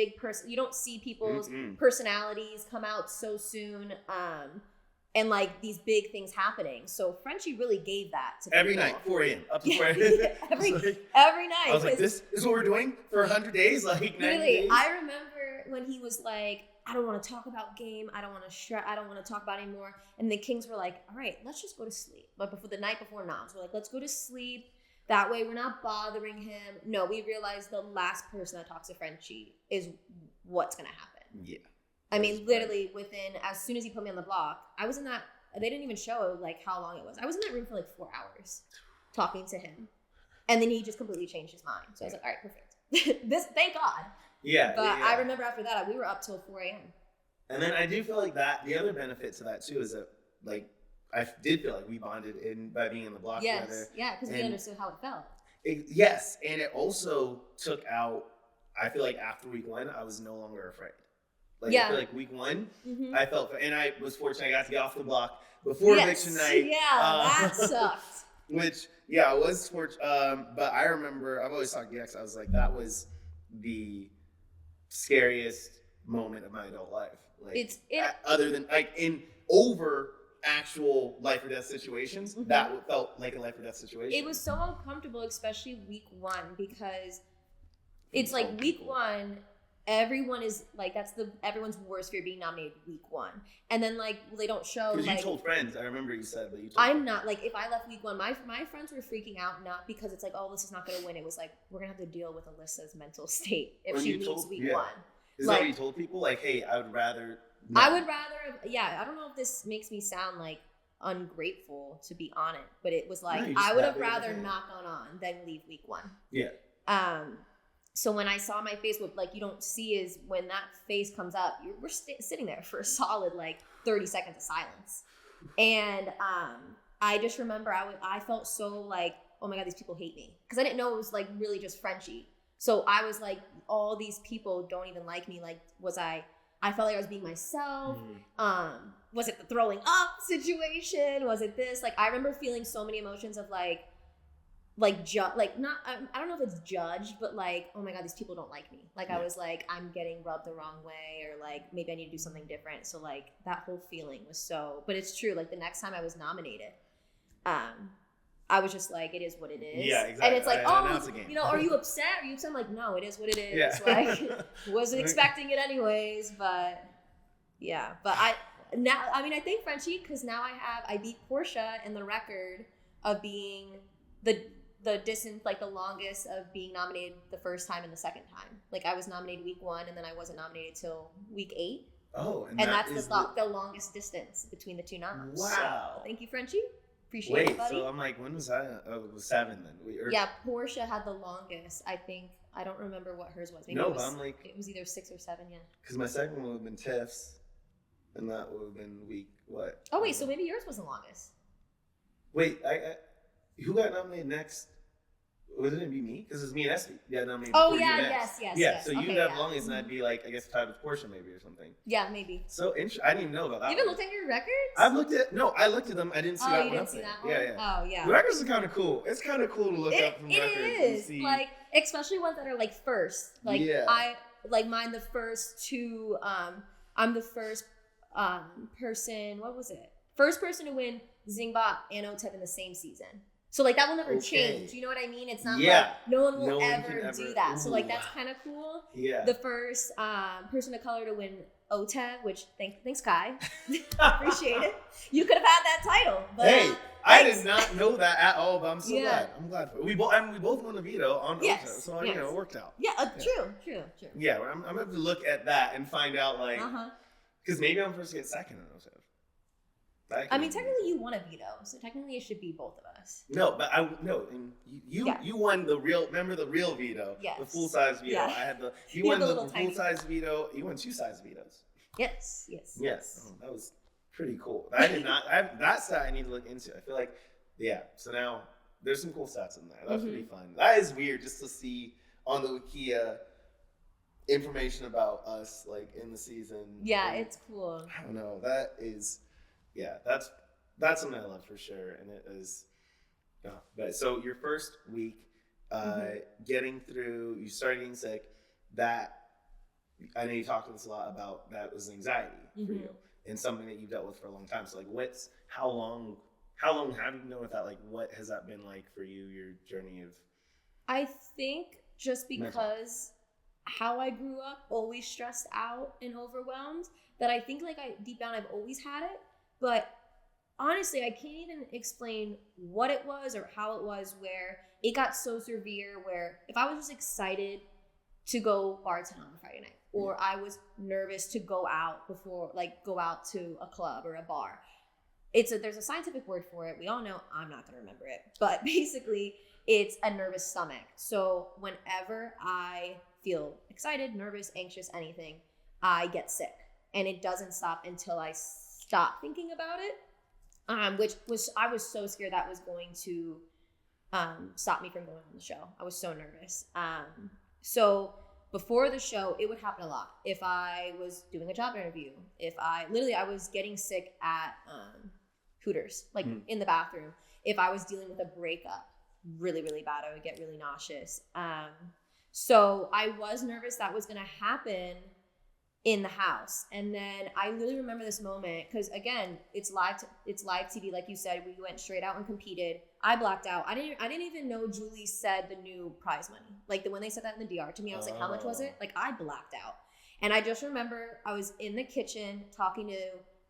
you don't see people's personalities come out so soon. And like these big things happening. So Frenchie really gave that to every people. night, 4 a.m. up to 4 a.m. every night. I was like, this is what we're doing for 100 days, like 90 days. I remember when he was like, I don't want to talk about game. I don't want to talk about it anymore. And the Kings were like, all right, let's just go to sleep. But before the night before noms, we're like, let's go to sleep. That way we're not bothering him. No, we realized the last person that talks to Frenchie is what's going to happen. Yeah. I mean, literally within, as soon as he put me on the block, I was in that, they didn't even show like how long it was. I was in that room for like 4 hours talking to him. And then he just completely changed his mind. So I was like, all right, perfect. Thank God. Yeah. But I remember after that, we were up till 4 a.m. And then I do feel like that, the other benefit to that too is that like, I did feel like we bonded by being in the block together. Yeah, because we understood how it felt. Yes, and it also took out, I feel like after week one, I was no longer afraid. Like, I feel like week one, I felt, and I was fortunate I got to get off the block before eviction night. Yeah, that sucked. Which, I was fortunate. But I remember, I've always talked to X, I was like, that was the scariest moment of my adult life. Like, other than, like, in over actual life or death situations, that felt like a life or death situation. It was so uncomfortable, especially week one, because it's like week one, everyone is like, everyone's worst fear being nominated week one. And then like, they don't show. Because like, you told friends, I remember you said, but you told I'm friends. not, like, if I left week one, my friends were freaking out, not because it's like, oh, Alyssa's not going to win. It was like, we're going to have to deal with Alyssa's mental state if she leaves week one. Is that what you told people? Like, hey, I would rather not. I would rather, I don't know if this makes me sound like ungrateful, to be on it, but it was like, I would have rather not gone on than leave week one. Yeah. So when I saw my face, what like you don't see is when that face comes up, we're sitting there for a solid like 30 seconds of silence. And I just remember I felt so like, oh my God, these people hate me. Because I didn't know it was like really just Frenchie. So I was like, all these people don't even like me. Like, I felt like I was being myself. Was it the throwing up situation? Was it this? Like, I remember feeling so many emotions of like not, I don't know if it's judged, but like, oh my God, these people don't like me. Like, I was like, I'm getting rubbed the wrong way, or like, maybe I need to do something different. So like, that whole feeling was so, but it's true. Like, the next time I was nominated, I was just like, it is what it is. Yeah, exactly. And it's like, are you upset? Are you upset? I'm like, no, it is what it is. Yeah. Like, wasn't expecting it anyways, but yeah. But I think Frenchie, because now I beat Portia in the record of being the distance, like the longest of being nominated the first time and the second time. Like, I was nominated week one, and then I wasn't nominated till week 8. And that's the longest distance between the two noms. Wow. So, thank you, Frenchie. Appreciate it, buddy. So I'm like, when was I? Oh, it was 7 then. Yeah, Portia had the longest, I think. I don't remember what hers was. Maybe but I'm like... It was either 6 or 7, yeah. Because my second one would have been Tiff's, and that would have been week, what? Oh, wait, so maybe yours was the longest. Wait, who got nominated next? Wouldn't it be me? Because it's me and Esty. Yeah, nominated. Oh, yeah, yes. Yeah, so you got longest, and I'd be like, I guess, tied with Portia maybe or something. Yeah, maybe. So interesting. I didn't even know about that. You even looked at your records? I looked at them. I didn't see that one. You didn't see that one? Yeah. Oh, yeah. The records are kind of cool. It's kind of cool to look up from records. It and is. see. Like, especially ones that are like first. Like, I like mine. The first two. I'm the first person. What was it? First person to win Zingbot and OTEP in the same season. So like that will never change. You know what I mean? It's not like no one will ever do that. So like that's kind of cool. Yeah. The first person of color to win OTEP, which thanks Kai. Appreciate it. You could have had that title. But, hey, I did not know that at all, but I'm so glad. I'm glad. We both won a veto on OTEP, so you know it worked out. Yeah, true. Yeah, I'm gonna have to look at that and find out like because maybe I'm first to get second on OTEP. I mean, technically you won a veto, so technically it should be both of us. No, but and you won the real. Remember the real veto? Yes. The full size veto. Yeah. I had you won the full size veto. You won 2 size vetoes. Yes. Oh, that was pretty cool. I did not. That stat I need to look into. I feel like, so now there's some cool stats in there. That's pretty fun. That is weird just to see on the Wikia information about us like in the season. Yeah, it's cool. I don't know. That is. Yeah, that's something I love for sure, and it is. But so your first week, getting through, you started getting sick. That I know you talked to us a lot about. That was anxiety for you, and something that you've dealt with for a long time. So like, how long have you known with that? Like, what has that been like for you? Your journey of. I think just because how I grew up, always stressed out and overwhelmed, that I think like deep down I've always had it. But honestly, I can't even explain what it was or how it was where it got so severe where if I was just excited to go bartend on a Friday night or I was nervous to go out to a club or a bar. There's a scientific word for it. We all know, I'm not going to remember it. But basically, it's a nervous stomach. So whenever I feel excited, nervous, anxious, anything, I get sick. And it doesn't stop until I stop thinking about it, which was I was so scared that was going to stop me from going on the show. I was so nervous. So before the show, it would happen a lot. If I was doing a job interview, I was getting sick at Hooters, like in the bathroom. If I was dealing with a breakup, really, really bad, I would get really nauseous. So I was nervous that was going to happen in the house. And then I literally remember this moment because again, it's live TV. Like you said, we went straight out and competed. I blacked out. I didn't even know Julie said the new prize money. Like when they said that in the DR to me, I was like, how much was it? Like I blacked out. And I just remember I was in the kitchen talking to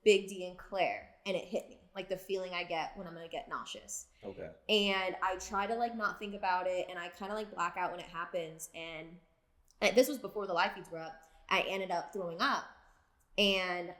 Big D and Claire and it hit me. Like the feeling I get when I'm going to get nauseous. Okay. And I try to like not think about it. And I kind of like black out when it happens. And this was before the live feeds were up. I ended up throwing up and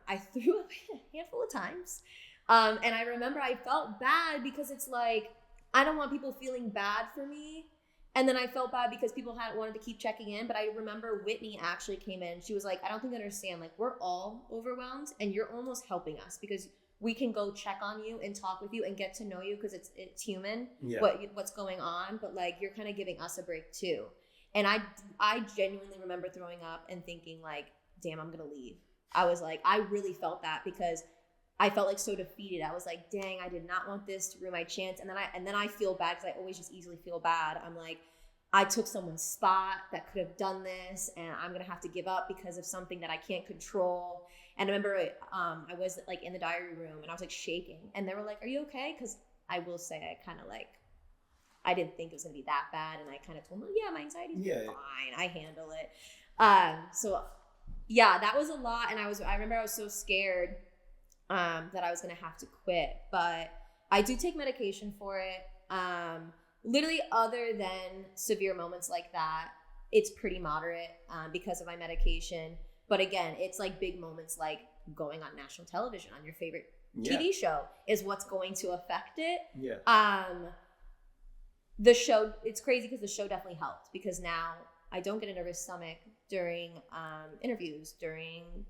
I threw up a handful of times. And I remember I felt bad because it's like, I don't want people feeling bad for me. And then I felt bad because people wanted to keep checking in. But I remember Whitney actually came in. She was like, I don't think you understand. Like we're all overwhelmed and you're almost helping us because we can go check on you and talk with you and get to know you because it's human, what's going on. But like, you're kind of giving us a break too. And I genuinely remember throwing up and thinking like, damn, I'm going to leave. I was like, I really felt that because I felt like so defeated. I was like, dang, I did not want this to ruin my chance. And then I feel bad because I always just easily feel bad. I'm like, I took someone's spot that could have done this and I'm going to have to give up because of something that I can't control. And I remember I was like in the diary room and I was like shaking and they were like, are you okay? Because I will say I kind of like, I didn't think it was going to be that bad. And I kind of told them, yeah, my anxiety's fine. I handle it. So yeah, that was a lot. And I remember I was so scared that I was going to have to quit, but I do take medication for it. Literally other than severe moments like that, it's pretty moderate because of my medication. But again, it's like big moments like going on national television on your favorite TV show is what's going to affect it. The show, it's crazy because the show definitely helped, because now I don't get a nervous stomach during interviews, during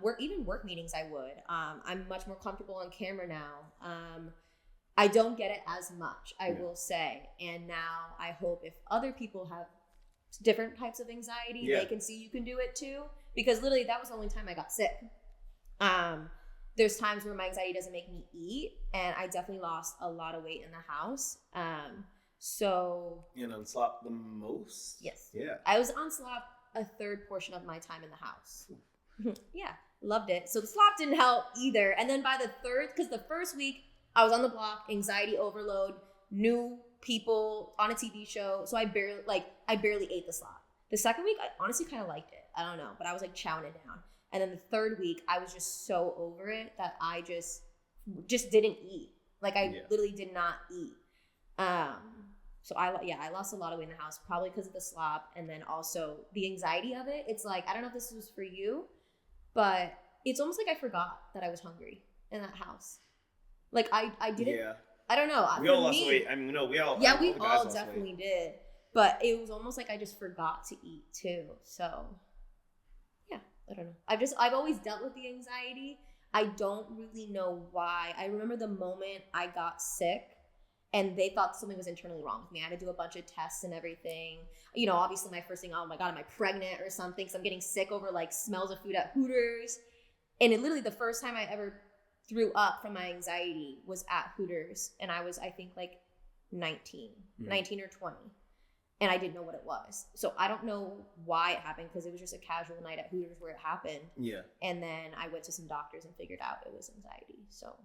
work meetings. I would. I'm much more comfortable on camera now. I don't get it as much, I will say. And now I hope if other people have different types of anxiety, they can see you can do it too. Because literally that was the only time I got sick. There's times where my anxiety doesn't make me eat, and I definitely lost a lot of weight in the house. So on slop the most? Yes. Yeah. I was on slop a third portion of my time in the house. Yeah, loved it. So the slop didn't help either. And then by the third, because the first week I was on the block, anxiety overload, new people on a TV show. So I barely ate the slop. The second week, I honestly kind of liked it. I don't know, but I was like chowing it down. And then the third week, I was just so over it that I just didn't eat. Like I literally did not eat. So I lost a lot of weight in the house, probably because of the slop, and then also the anxiety of it. It's like, I don't know if this was for you, but it's almost like I forgot that I was hungry in that house. Like I didn't. Yeah. I don't know. We all lost weight. I mean, no, we all. Yeah, we all definitely did. But it was almost like I just forgot to eat too. So yeah, I don't know. I've always dealt with the anxiety. I don't really know why. I remember the moment I got sick and they thought something was internally wrong with me. I had to do a bunch of tests and everything. Obviously my first thing, oh my God, am I pregnant or something? So I'm getting sick over like smells of food at Hooters. And it literally, the first time I ever threw up from my anxiety was at Hooters. And I was, I think, like 19 or 20. And I didn't know what it was. So I don't know why it happened, because it was just a casual night at Hooters where it happened. Yeah. And then I went to some doctors and figured out it was anxiety. So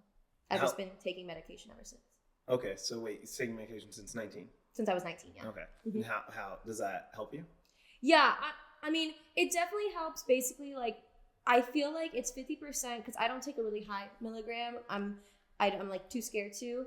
I've just been taking medication ever since. Okay. So wait, you're taking medication since 19? Since I was 19, yeah. Okay. Mm-hmm. And how does that help you? Yeah. I mean, it definitely helps. Basically, like, I feel like it's 50% because I don't take a really high milligram. I'm like too scared to.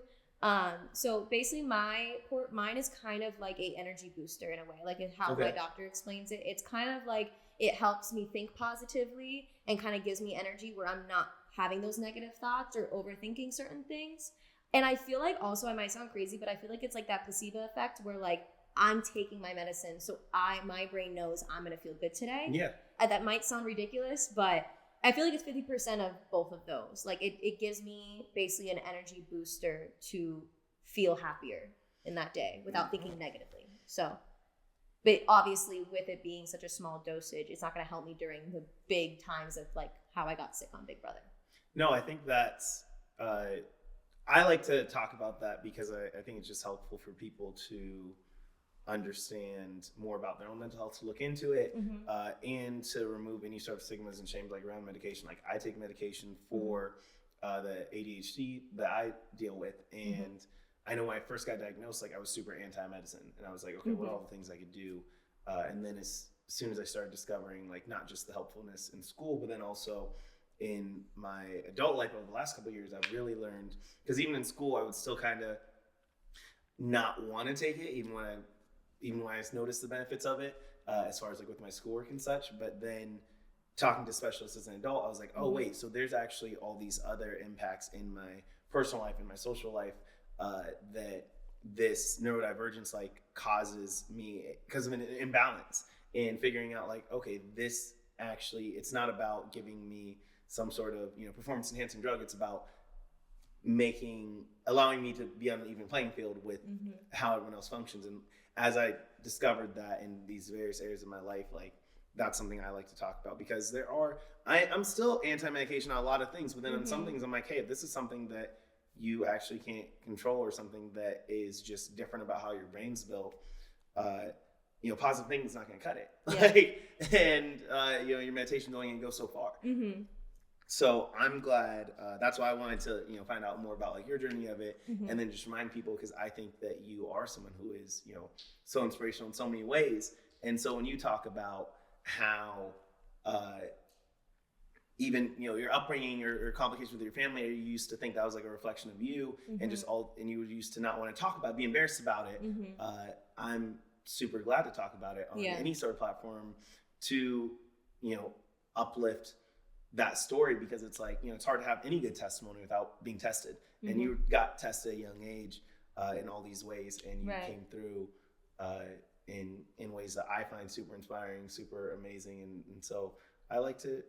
So basically mine is kind of like a energy booster in a way, like how my doctor explains it. It's kind of like, it helps me think positively and kind of gives me energy where I'm not having those negative thoughts or overthinking certain things. And I feel like also, I might sound crazy, but I feel like it's like that placebo effect where like I'm taking my medicine. So my brain knows I'm going to feel good today. Yeah. That might sound ridiculous, but I feel like it's 50% of both of those. Like it gives me basically an energy booster to feel happier in that day without thinking negatively. So, but obviously with it being such a small dosage, it's not going to help me during the big times of like how I got sick on Big Brother. No, I think that's, I like to talk about that because I think it's just helpful for people to understand more about their own mental health, to look into it, and to remove any sort of stigmas and shames like around medication. Like I take medication for the ADHD that I deal with, and I know when I first got diagnosed, like I was super anti-medicine, and I was like, okay, what are all the things I could do? And then as soon as I started discovering like not just the helpfulness in school, but then also in my adult life over the last couple of years, I've really learned, because even in school, I would still kind of not want to take it, even when I noticed the benefits of it, as far as like with my schoolwork and such. But then talking to specialists as an adult, I was like, oh wait, so there's actually all these other impacts in my personal life and my social life that this neurodivergence like causes me because of an imbalance, and figuring out like, okay, this actually, it's not about giving me some sort of performance enhancing drug. It's about allowing me to be on an even playing field with how everyone else functions. And as I discovered that in these various areas of my life, like that's something I like to talk about, because I'm still anti-medication on a lot of things, but then on some things I'm like, hey, if this is something that you actually can't control, or something that is just different about how your brain's built, positive thinking is not going to cut it. Yeah. Your meditation only can go so far. So I'm glad. That's why I wanted to, find out more about like your journey of it, and then just remind people, because I think that you are someone who is, so inspirational in so many ways. And so when you talk about how, even your upbringing, your complications with your family, you used to think that was like a reflection of you, and you used to not want to talk about it, be embarrassed about it. I'm super glad to talk about it on any sort of platform, to uplift that story, because it's like, it's hard to have any good testimony without being tested. Mm-hmm. And you got tested at a young age in all these ways, and you Right. came through in ways that I find super inspiring, super amazing. And so I like to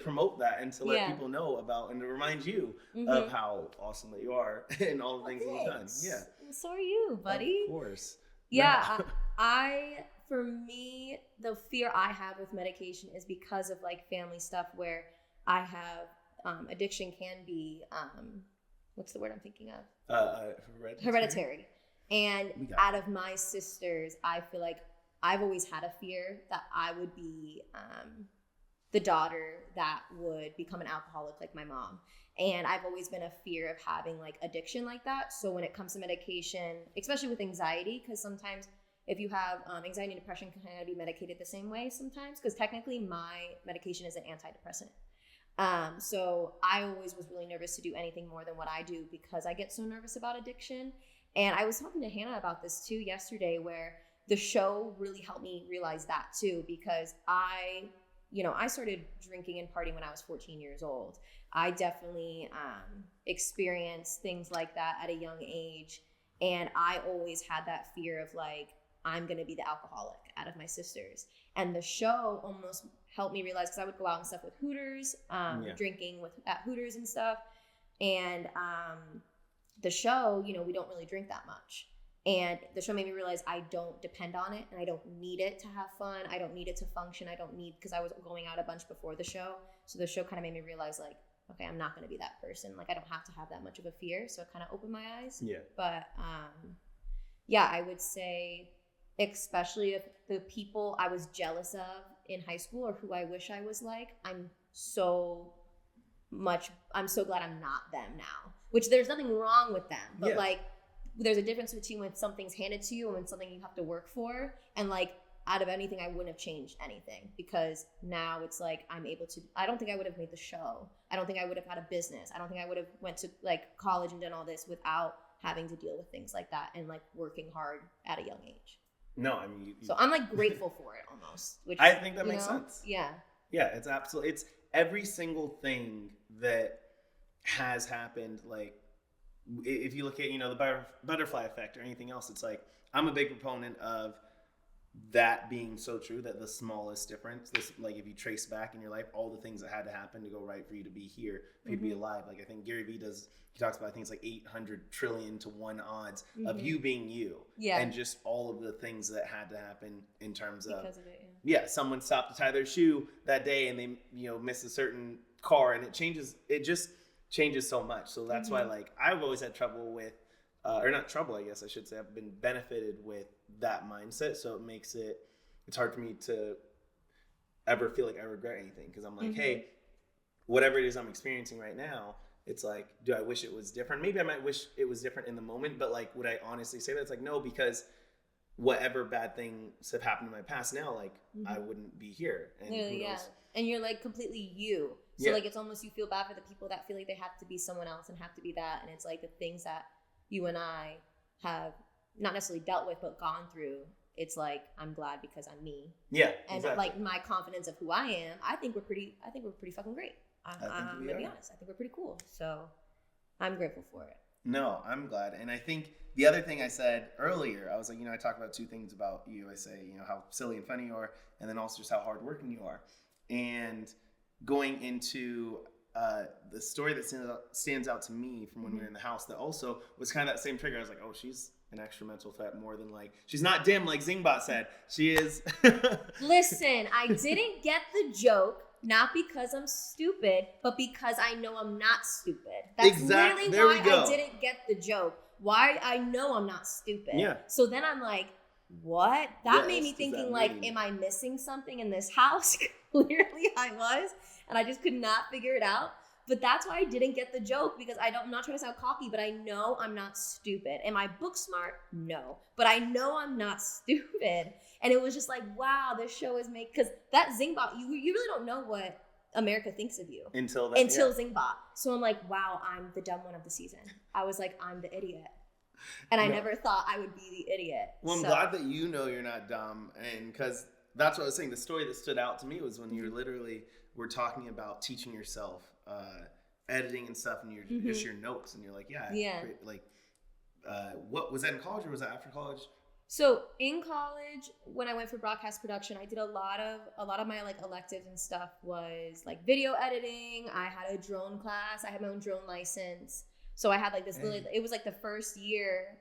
promote that and to let people know about, and to remind you of how awesome that you are and all the things that you've done. Yeah. So are you, buddy. Of course. Yeah. For me, the fear I have with medication is because of like family stuff where I have addiction can be, what's the word I'm thinking of? Hereditary. And out of my sisters, I feel like I've always had a fear that I would be the daughter that would become an alcoholic like my mom. And I've always been a fear of having like addiction like that. So when it comes to medication, especially with anxiety, because sometimes if you have anxiety and depression can kind of be medicated the same way sometimes, because technically my medication is an antidepressant. So I always was really nervous to do anything more than what I do because I get so nervous about addiction. And I was talking to Hannah about this too yesterday, where the show really helped me realize that too, because I started drinking and partying when I was 14 years old. I definitely experienced things like that at a young age. And I always had that fear of like, I'm going to be the alcoholic out of my sisters. And the show almost helped me realize, because I would go out and stuff with Hooters, drinking at Hooters and stuff. And the show, we don't really drink that much. And the show made me realize I don't depend on it, and I don't need it to have fun. I don't need it to function. Because I was going out a bunch before the show. So the show kind of made me realize like, okay, I'm not going to be that person. Like I don't have to have that much of a fear. So it kind of opened my eyes. Yeah. But I would say, especially if the people I was jealous of in high school or who I wish I was like, I'm so glad I'm not them now. Which there's nothing wrong with them, but like there's a difference between when something's handed to you and when something you have to work for. And like out of anything, I wouldn't have changed anything, because now it's like I don't think I would have made the show. I don't think I would have had a business. I don't think I would have went to like college and done all this without having to deal with things like that and like working hard at a young age. No, I mean, so I'm like grateful for it almost. Which I think that makes sense. Yeah. Yeah, it's every single thing that has happened. Like if you look at, the butterfly effect or anything else, it's like, I'm a big proponent of that being so true, that the smallest difference, like if you trace back in your life, all the things that had to happen to go right for you to be here, for you to be alive. Like I think Gary Vee talks about, I think it's like 800 trillion to 1 odds of you being you. Yeah. And just all of the things that had to happen in terms of it, someone stopped to tie their shoe that day and they, missed a certain car, and it just changes so much. So that's why like I've always had trouble with, or not trouble, I guess I should say, I've been benefited with that mindset. So it makes it's hard for me to ever feel like I regret anything, because I'm like, hey, whatever it is I'm experiencing right now, it's like, do I wish it was different? Maybe I might wish it was different in the moment, but like, would I honestly say that? It's like, no, because whatever bad things have happened in my past now, like I wouldn't be here. And and you're like completely you. So like, it's almost, you feel bad for the people that feel like they have to be someone else and have to be that. And it's like the things that you and I have not necessarily dealt with, but gone through. It's like, I'm glad because I'm me. Yeah. And like my confidence of who I am, I think we're pretty fucking great. I'm gonna be honest. I think we're pretty cool. So I'm grateful for it. No, I'm glad. And I think the other thing I said earlier, I was like, I talk about 2 things about you. I say, how silly and funny you are, and then also just how hardworking you are. And going into the story that stands out to me from when we were in the house, that also was kind of that same trigger. I was like, oh, she's an extra mental threat more than like, she's not dim like Zingbot said. She is. Listen, I didn't get the joke, not because I'm stupid, but because I know I'm not stupid. That's literally why I didn't get the joke. Why I know I'm not stupid. Yeah. So then I'm like, what? That made me thinking like, am I missing something in this house? Clearly I was, and I just could not figure it out. But that's why I didn't get the joke, because I'm not trying to sound cocky, but I know I'm not stupid. Am I book smart? No. But I know I'm not stupid. And it was just like, wow, this show is because that Zingbot, you really don't know what America thinks of you. Until Zingbot. So I'm like, wow, I'm the dumb one of the season. I was like, I'm the idiot. And I never thought I would be the idiot. Well, I'm glad that you're not dumb, and because that's what I was saying. The story that stood out to me was when you literally were talking about teaching yourself editing and stuff, and you're just your notes, and you're like, what was that in college or was that after college? So in college, when I went for broadcast production, I did a lot of my like electives and stuff was like video editing. I had a drone class. I had my own drone license. So I had like this really, it was like the first year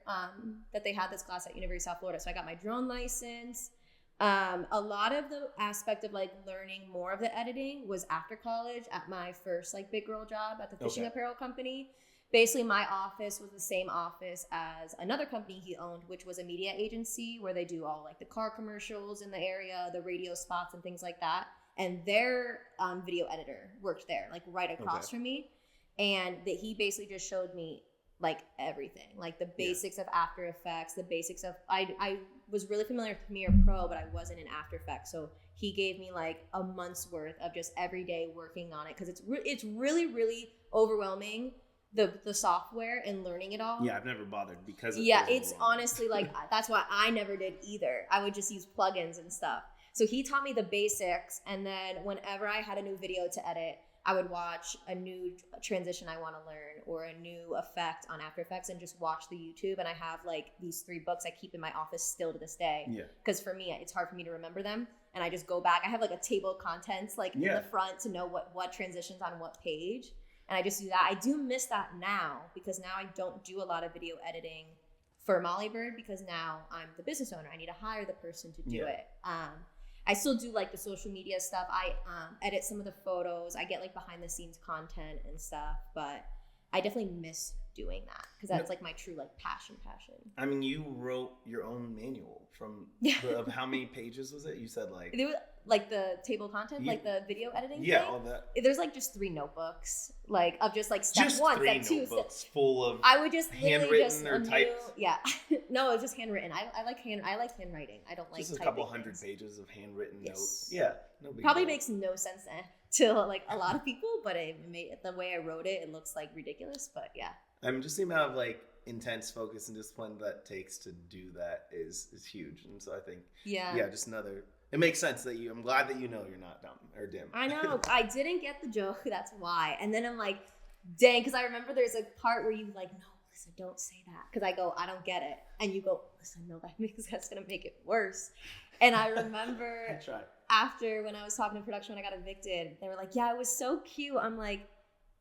that they had this class at University of South Florida. So I got my drone license. A lot of the aspect of like learning more of the editing was after college at my first like big girl job at the fishing apparel company. Basically, my office was the same office as another company he owned, which was a media agency where they do all like the car commercials in the area, the radio spots and things like that. And their video editor worked there, like right across from me. And that he basically just showed me like everything, like the basics of After Effects, the basics of, I was really familiar with Premiere Pro, but I wasn't in After Effects. So he gave me like a month's worth of just every day working on it. Cause it's really, really overwhelming. The software and learning it all. Yeah, I've never bothered because it's honestly like that's why I never did either. I would just use plugins and stuff. So he taught me the basics, and then whenever I had a new video to edit, I would watch a new transition I want to learn or a new effect on After Effects and just watch the YouTube. And I have like these 3 books I keep in my office still to this day. Yeah. Because for me, it's hard for me to remember them. And I just go back. I have like a table of contents like in the front to know what transitions on what page. And I just do that. I do miss that now because now I don't do a lot of video editing for Molliebird because now I'm the business owner. I need to hire the person to do it. I still do like the social media stuff. I edit some of the photos. I get like behind the scenes content and stuff, but I definitely miss doing that because that's like my true like passion. I mean, you wrote your own manual from of how many pages was it? You said like it was like the table content, like the video editing. Yeah, thing. All that. There's like just 3 notebooks, like of just like step 1, step 2, notebooks full of. I would just handwritten or typed. No, it was just handwritten. I like handwriting. I don't like just a couple hundred pages of handwritten notes. Yeah, no big probably deal. Makes no sense to like a lot of people, but the way I wrote it, it looks like ridiculous. But yeah. Just the amount of like intense focus and discipline that takes to do that is huge, and so I think just another. It makes sense that I'm glad that you know you're not dumb or dim. I know. I didn't get the joke. That's why. And then I'm like, dang, because I remember there's a part where you like, no, Alyssa, don't say that. Because I go, I don't get it. And you go, Alyssa, no, that's going to make it worse. And I remember after when I was talking to production when I got evicted, they were like, yeah, it was so cute. I'm like,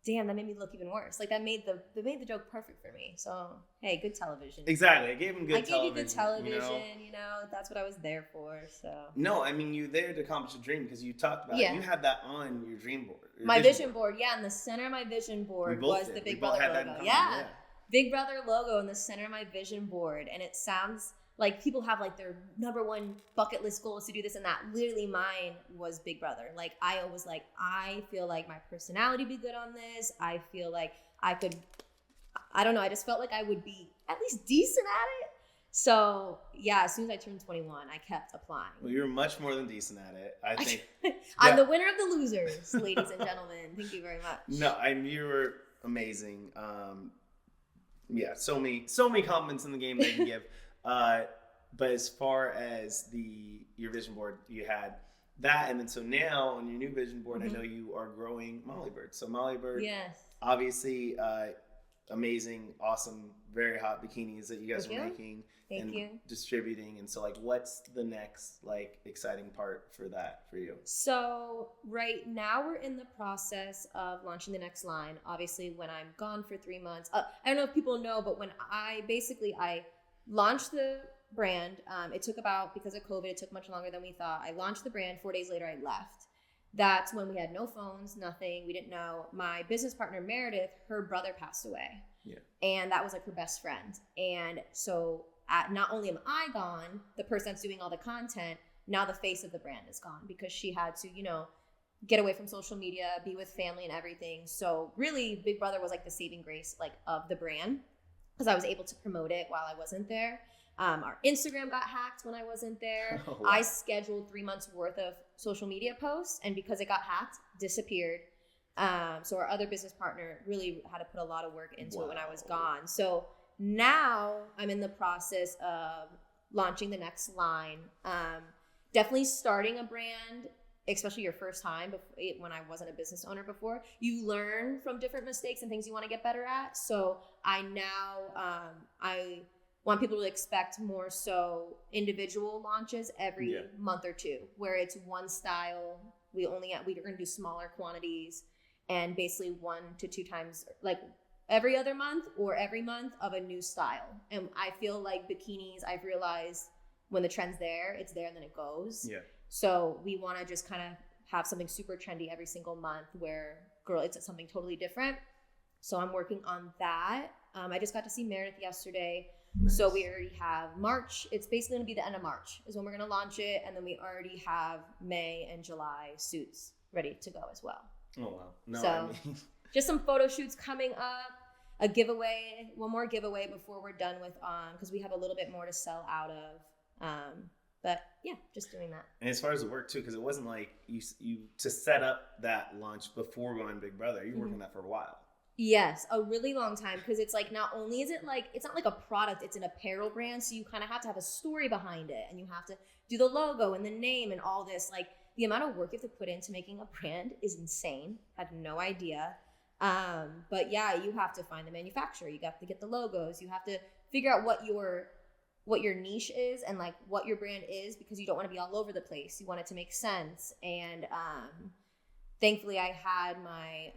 damn, that made me look even worse. Like that made the joke perfect for me. So hey, good television. Exactly, I gave him good television. I gave you good television. You know, that's what I was there for. So no, I mean you're there to accomplish a dream because you talked about it. You had that on your dream board. My vision board, in the center of my vision board was the Big Brother logo. Yeah, Big Brother logo in the center of my vision board, and it sounds like people have like their number 1 bucket list goal is to do this and that. Literally mine was Big Brother. Like I always like, I feel like my personality would be good on this. I feel like I could, I don't know. I just felt like I would be at least decent at it. So yeah, as soon as I turned 21, I kept applying. Well, you're much more than decent at it. I think I'm the winner of the losers, ladies and gentlemen. Thank you very much. No, you were amazing. So many compliments in the game that you can give. But as far as your vision board, you had that, and then so now on your new vision board, I know you are growing Molliebird. So Molliebird, obviously, amazing, awesome, very hot bikinis that you guys are making and distributing. And so, like, what's the next like exciting part for that for you? So right now we're in the process of launching the next line. Obviously, when I'm gone for 3 months, I don't know if people know, but when I launched the brand. It took because of COVID, it took much longer than we thought. I launched the brand. 4 days later, I left. That's when we had no phones, nothing. We didn't know. My business partner, Meredith, her brother passed away. Yeah. And that was like her best friend. And so not only am I gone, the person that's doing all the content, now the face of the brand is gone because she had to, get away from social media, be with family and everything. So really, Big Brother was like the saving grace like of the brand because I was able to promote it while I wasn't there. Our Instagram got hacked when I wasn't there. Oh, wow. I scheduled 3 months worth of social media posts, and because it got hacked, disappeared. So our other business partner really had to put a lot of work into it when I was gone. So now I'm in the process of launching the next line. definitely starting a brand, especially your first time, when I wasn't a business owner before, you learn from different mistakes and things you want to get better at. So I now, I want people to expect more so individual launches every month or two, where it's one style. We're going to do smaller quantities, and basically 1 to 2 times, like every other month or every month, of a new style. And I feel like bikinis, I've realized when the trend's there, it's there and then it goes. Yeah. So we want to just kind of have something super trendy every single month where, girl, it's something totally different. So I'm working on that. I just got to see Meredith yesterday. Nice. So we already have March. It's basically going to be the end of March is when we're going to launch it. And then we already have May and July suits ready to go as well. Oh, wow. No, so just some photo shoots coming up, one more giveaway before we're done with, because we have a little bit more to sell out of. But yeah, just doing that. And as far as the work too, because it wasn't like you to set up that launch before going Big Brother, you were working on that for a while. Yes, a really long time, because it's like, not only is it like, it's not like a product, it's an apparel brand. So you kind of have to have a story behind it, and you have to do the logo and the name and all this. Like, the amount of work you have to put into making a brand is insane. I had no idea. But yeah, you have to find the manufacturer. You have to get the logos. You have to figure out what your niche is and like what your brand is, because you don't want to be all over the place. You want it to make sense. And thankfully I had my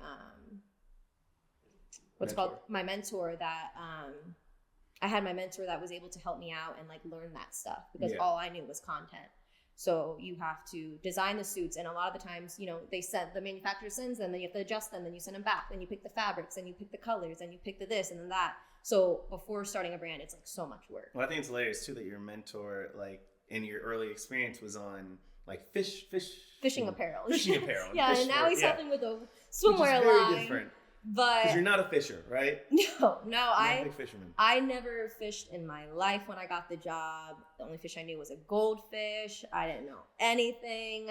my mentor that I had my mentor that was able to help me out and like learn that stuff, because all I knew was content. So you have to design the suits, and a lot of the times, the manufacturer sends them, then you have to adjust them, then you send them back, then you pick the fabrics, then you pick the colors, then you pick the this and then that. So before starting a brand, it's like so much work. Well, I think it's hilarious too that your mentor, like in your early experience, was on like fishing apparel. Yeah, and now he's helping with a swimwear line. Different. But because you're not a fisher, right? No, I'm a big fisherman. I never fished in my life when I got the job. The only fish I knew was a goldfish. I didn't know anything.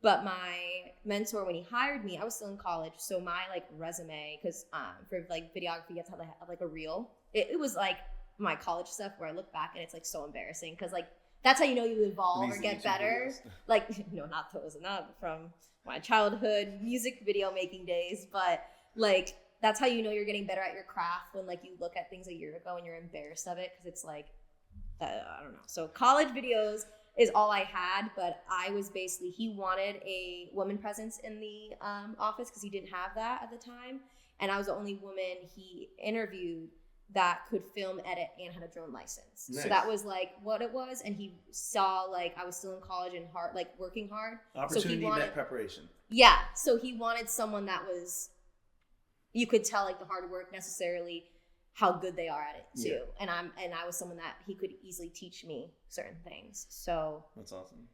But my mentor, when he hired me, I was still in college. So my like resume, because for like videography, you have to have like a reel. It was like my college stuff where I look back and it's like so embarrassing, because like that's how you know you evolve or get better. Like, no, not those, not from my childhood music video making days, but like that's how you know you're getting better at your craft, when like you look at things a year ago and you're embarrassed of it, because it's like I don't know. So college videos is all I had, but I was basically, he wanted a woman presence in the office because he didn't have that at the time, and I was the only woman he interviewed that could film, edit, and had a drone license. Nice. So that was like what it was, and he saw like I was still in college and hard, like working hard. Opportunity met preparation. Yeah, so he wanted someone that was, you could tell like the hard work, necessarily how good they are at it too. Yeah. And I was someone that he could easily teach me certain things. So that's awesome.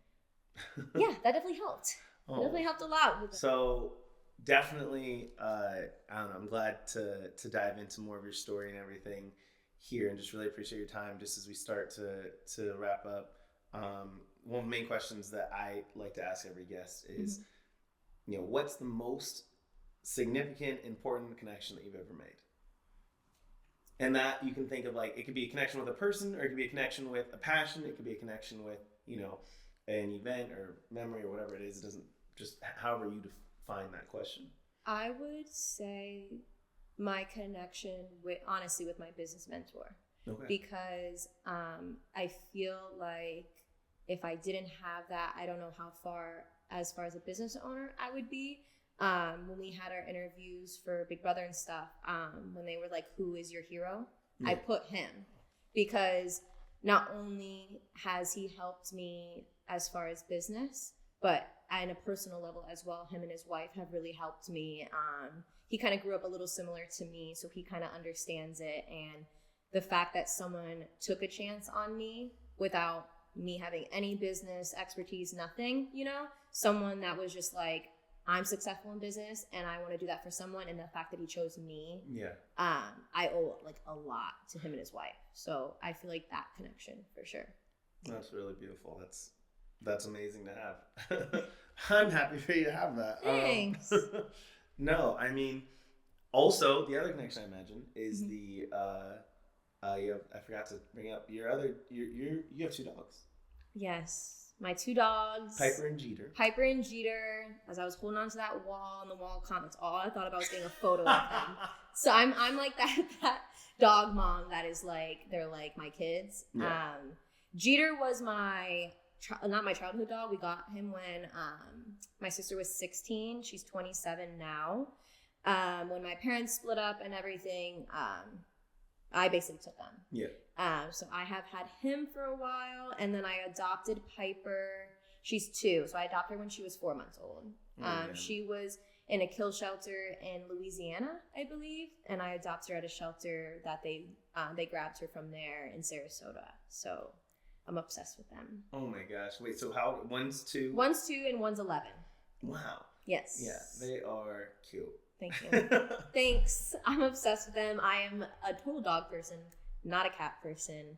Yeah, that definitely helped. It definitely helped a lot. So definitely, I don't know, I'm glad to dive into more of your story and everything here, and just really appreciate your time. Just as we start to wrap up, one of the main questions that I like to ask every guest is, what's the most significant, important connection that you've ever made? And that you can think of, like, it could be a connection with a person, or it could be a connection with a passion. It could be a connection with, an event or memory or whatever it is. It doesn't, just however you define that question. I would say my connection with my business mentor. Okay. Because I feel like if I didn't have that, I don't know how far as a business owner I would be. When we had our interviews for Big Brother and stuff, when they were like, who is your hero? Yeah. I put him, because not only has he helped me as far as business, but at a personal level as well, him and his wife have really helped me. He kind of grew up a little similar to me, so he kind of understands it. And the fact that someone took a chance on me without me having any business expertise, nothing, someone that was just like, I'm successful in business and I want to do that for someone, and the fact that he chose me, I owe like a lot to him and his wife. So I feel like that connection for sure. That's really beautiful. That's amazing to have. I'm happy for you to have that. Thanks. No, I mean, also the other connection I imagine is I forgot to bring up you have 2 dogs. Yes. My 2 dogs. Piper and Jeter. Piper and Jeter. As I was holding onto that wall on the wall comment, all I thought about was getting a photo of them. So I'm like that dog mom that is like, they're like my kids. Yeah. Jeter was not my childhood dog. We got him when my sister was 16. She's 27 now. When my parents split up and everything, I basically took them. Yeah. So I have had him for a while, and then I adopted Piper. She's 2, so I adopted her when she was 4 months old. She was in a kill shelter in Louisiana, I believe, and I adopted her at a shelter that they grabbed her from there in Sarasota. So I'm obsessed with them. Oh my gosh! Wait, so how? One's 2. One's 2 and one's 11. Wow. Yes. Yeah, they are cute. Thank you. Thanks. I'm obsessed with them. I am a total dog person, not a cat person.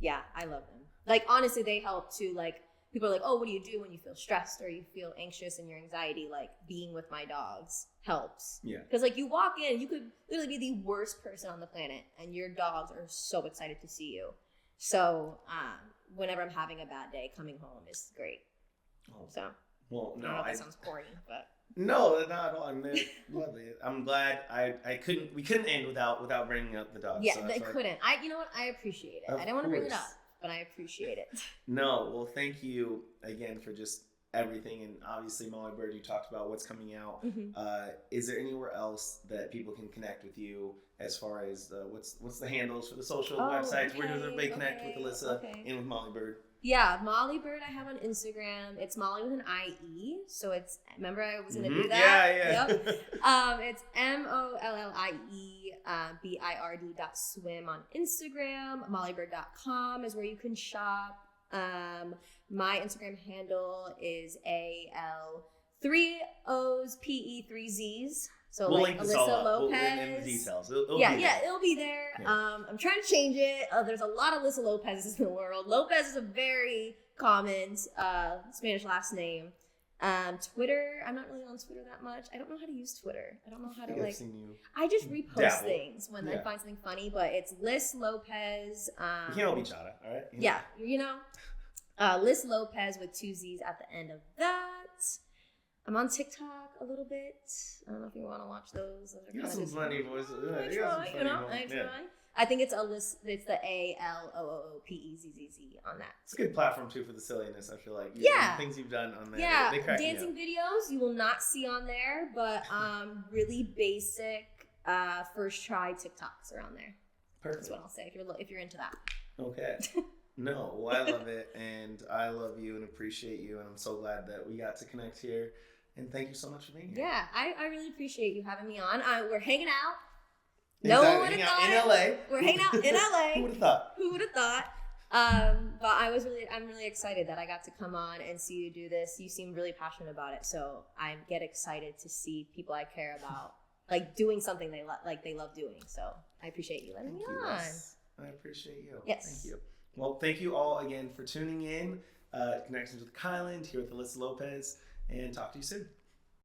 Yeah, I love them. Like, honestly, they help too. Like, people are like, oh, what do you do when you feel stressed or you feel anxious and your anxiety? Like, being with my dogs helps. Yeah. Because, like, you walk in, you could literally be the worst person on the planet, and your dogs are so excited to see you. So, whenever I'm having a bad day, coming home is great. Oh. So, well, no, I don't know if that sounds corny, but. No, not at all. I'm lovely. I'm glad we couldn't end without bringing up the dogs. Yeah, so they couldn't. You know what? I appreciate it. I didn't want to bring it up, but I appreciate it. No, well, thank you again for just everything, and obviously Molliebird, you talked about what's coming out. Mm-hmm. Is there anywhere else that people can connect with you as far as what's the handles for the social websites? Okay, Where does everybody connect with Alyssa and with Molliebird? Yeah, Molliebird I have on Instagram. It's Molly with an IE. So it's, remember I was going to do that? Yeah. Yep. It's MOLLIEBIRD.swim on Instagram. Molliebird.com is where you can shop. My Instagram handle is AL3OSPE3Zs. So we'll like link Alyssa Lopez. We'll in the details. It'll be there. Yeah. I'm trying to change it. There's a lot of Alyssa Lopez's in the world. Lopez is a very common Spanish last name. Twitter, I'm not really on Twitter that much. I don't know how to use Twitter. I don't know how to like. I just repost things when I find something funny. But it's Liz Lopez. You can't all be Chata, all right? Yeah, Liz Lopez with 2 Z's at the end of that. I'm on TikTok a little bit. I don't know if you want to watch those. You got some funny voices. I try. I think it's Alyssa. It's the ALOOPEZZZ on that. It's a good platform too for the silliness. I feel like things you've done on there. Yeah, they crack dancing videos you will not see on there, but really basic first try TikToks are on there. Perfect. That's what I'll say if you're into that. Okay. No, well, I love it, and I love you and appreciate you, and I'm so glad that we got to connect here. And thank you so much for being here. Yeah, I really appreciate you having me on. We're hanging out. No one would have thought. In LA. We're hanging out in LA. Who would have thought? Who would have thought? But I'm really excited that I got to come on and see you do this. You seem really passionate about it, so I get excited to see people I care about like doing something they love doing. So I appreciate you letting me on. Yes. I appreciate you. Yes. Thank you. Well, thank you all again for tuning in. Connections with Kyland here with Alyssa Lopez, and talk to you soon.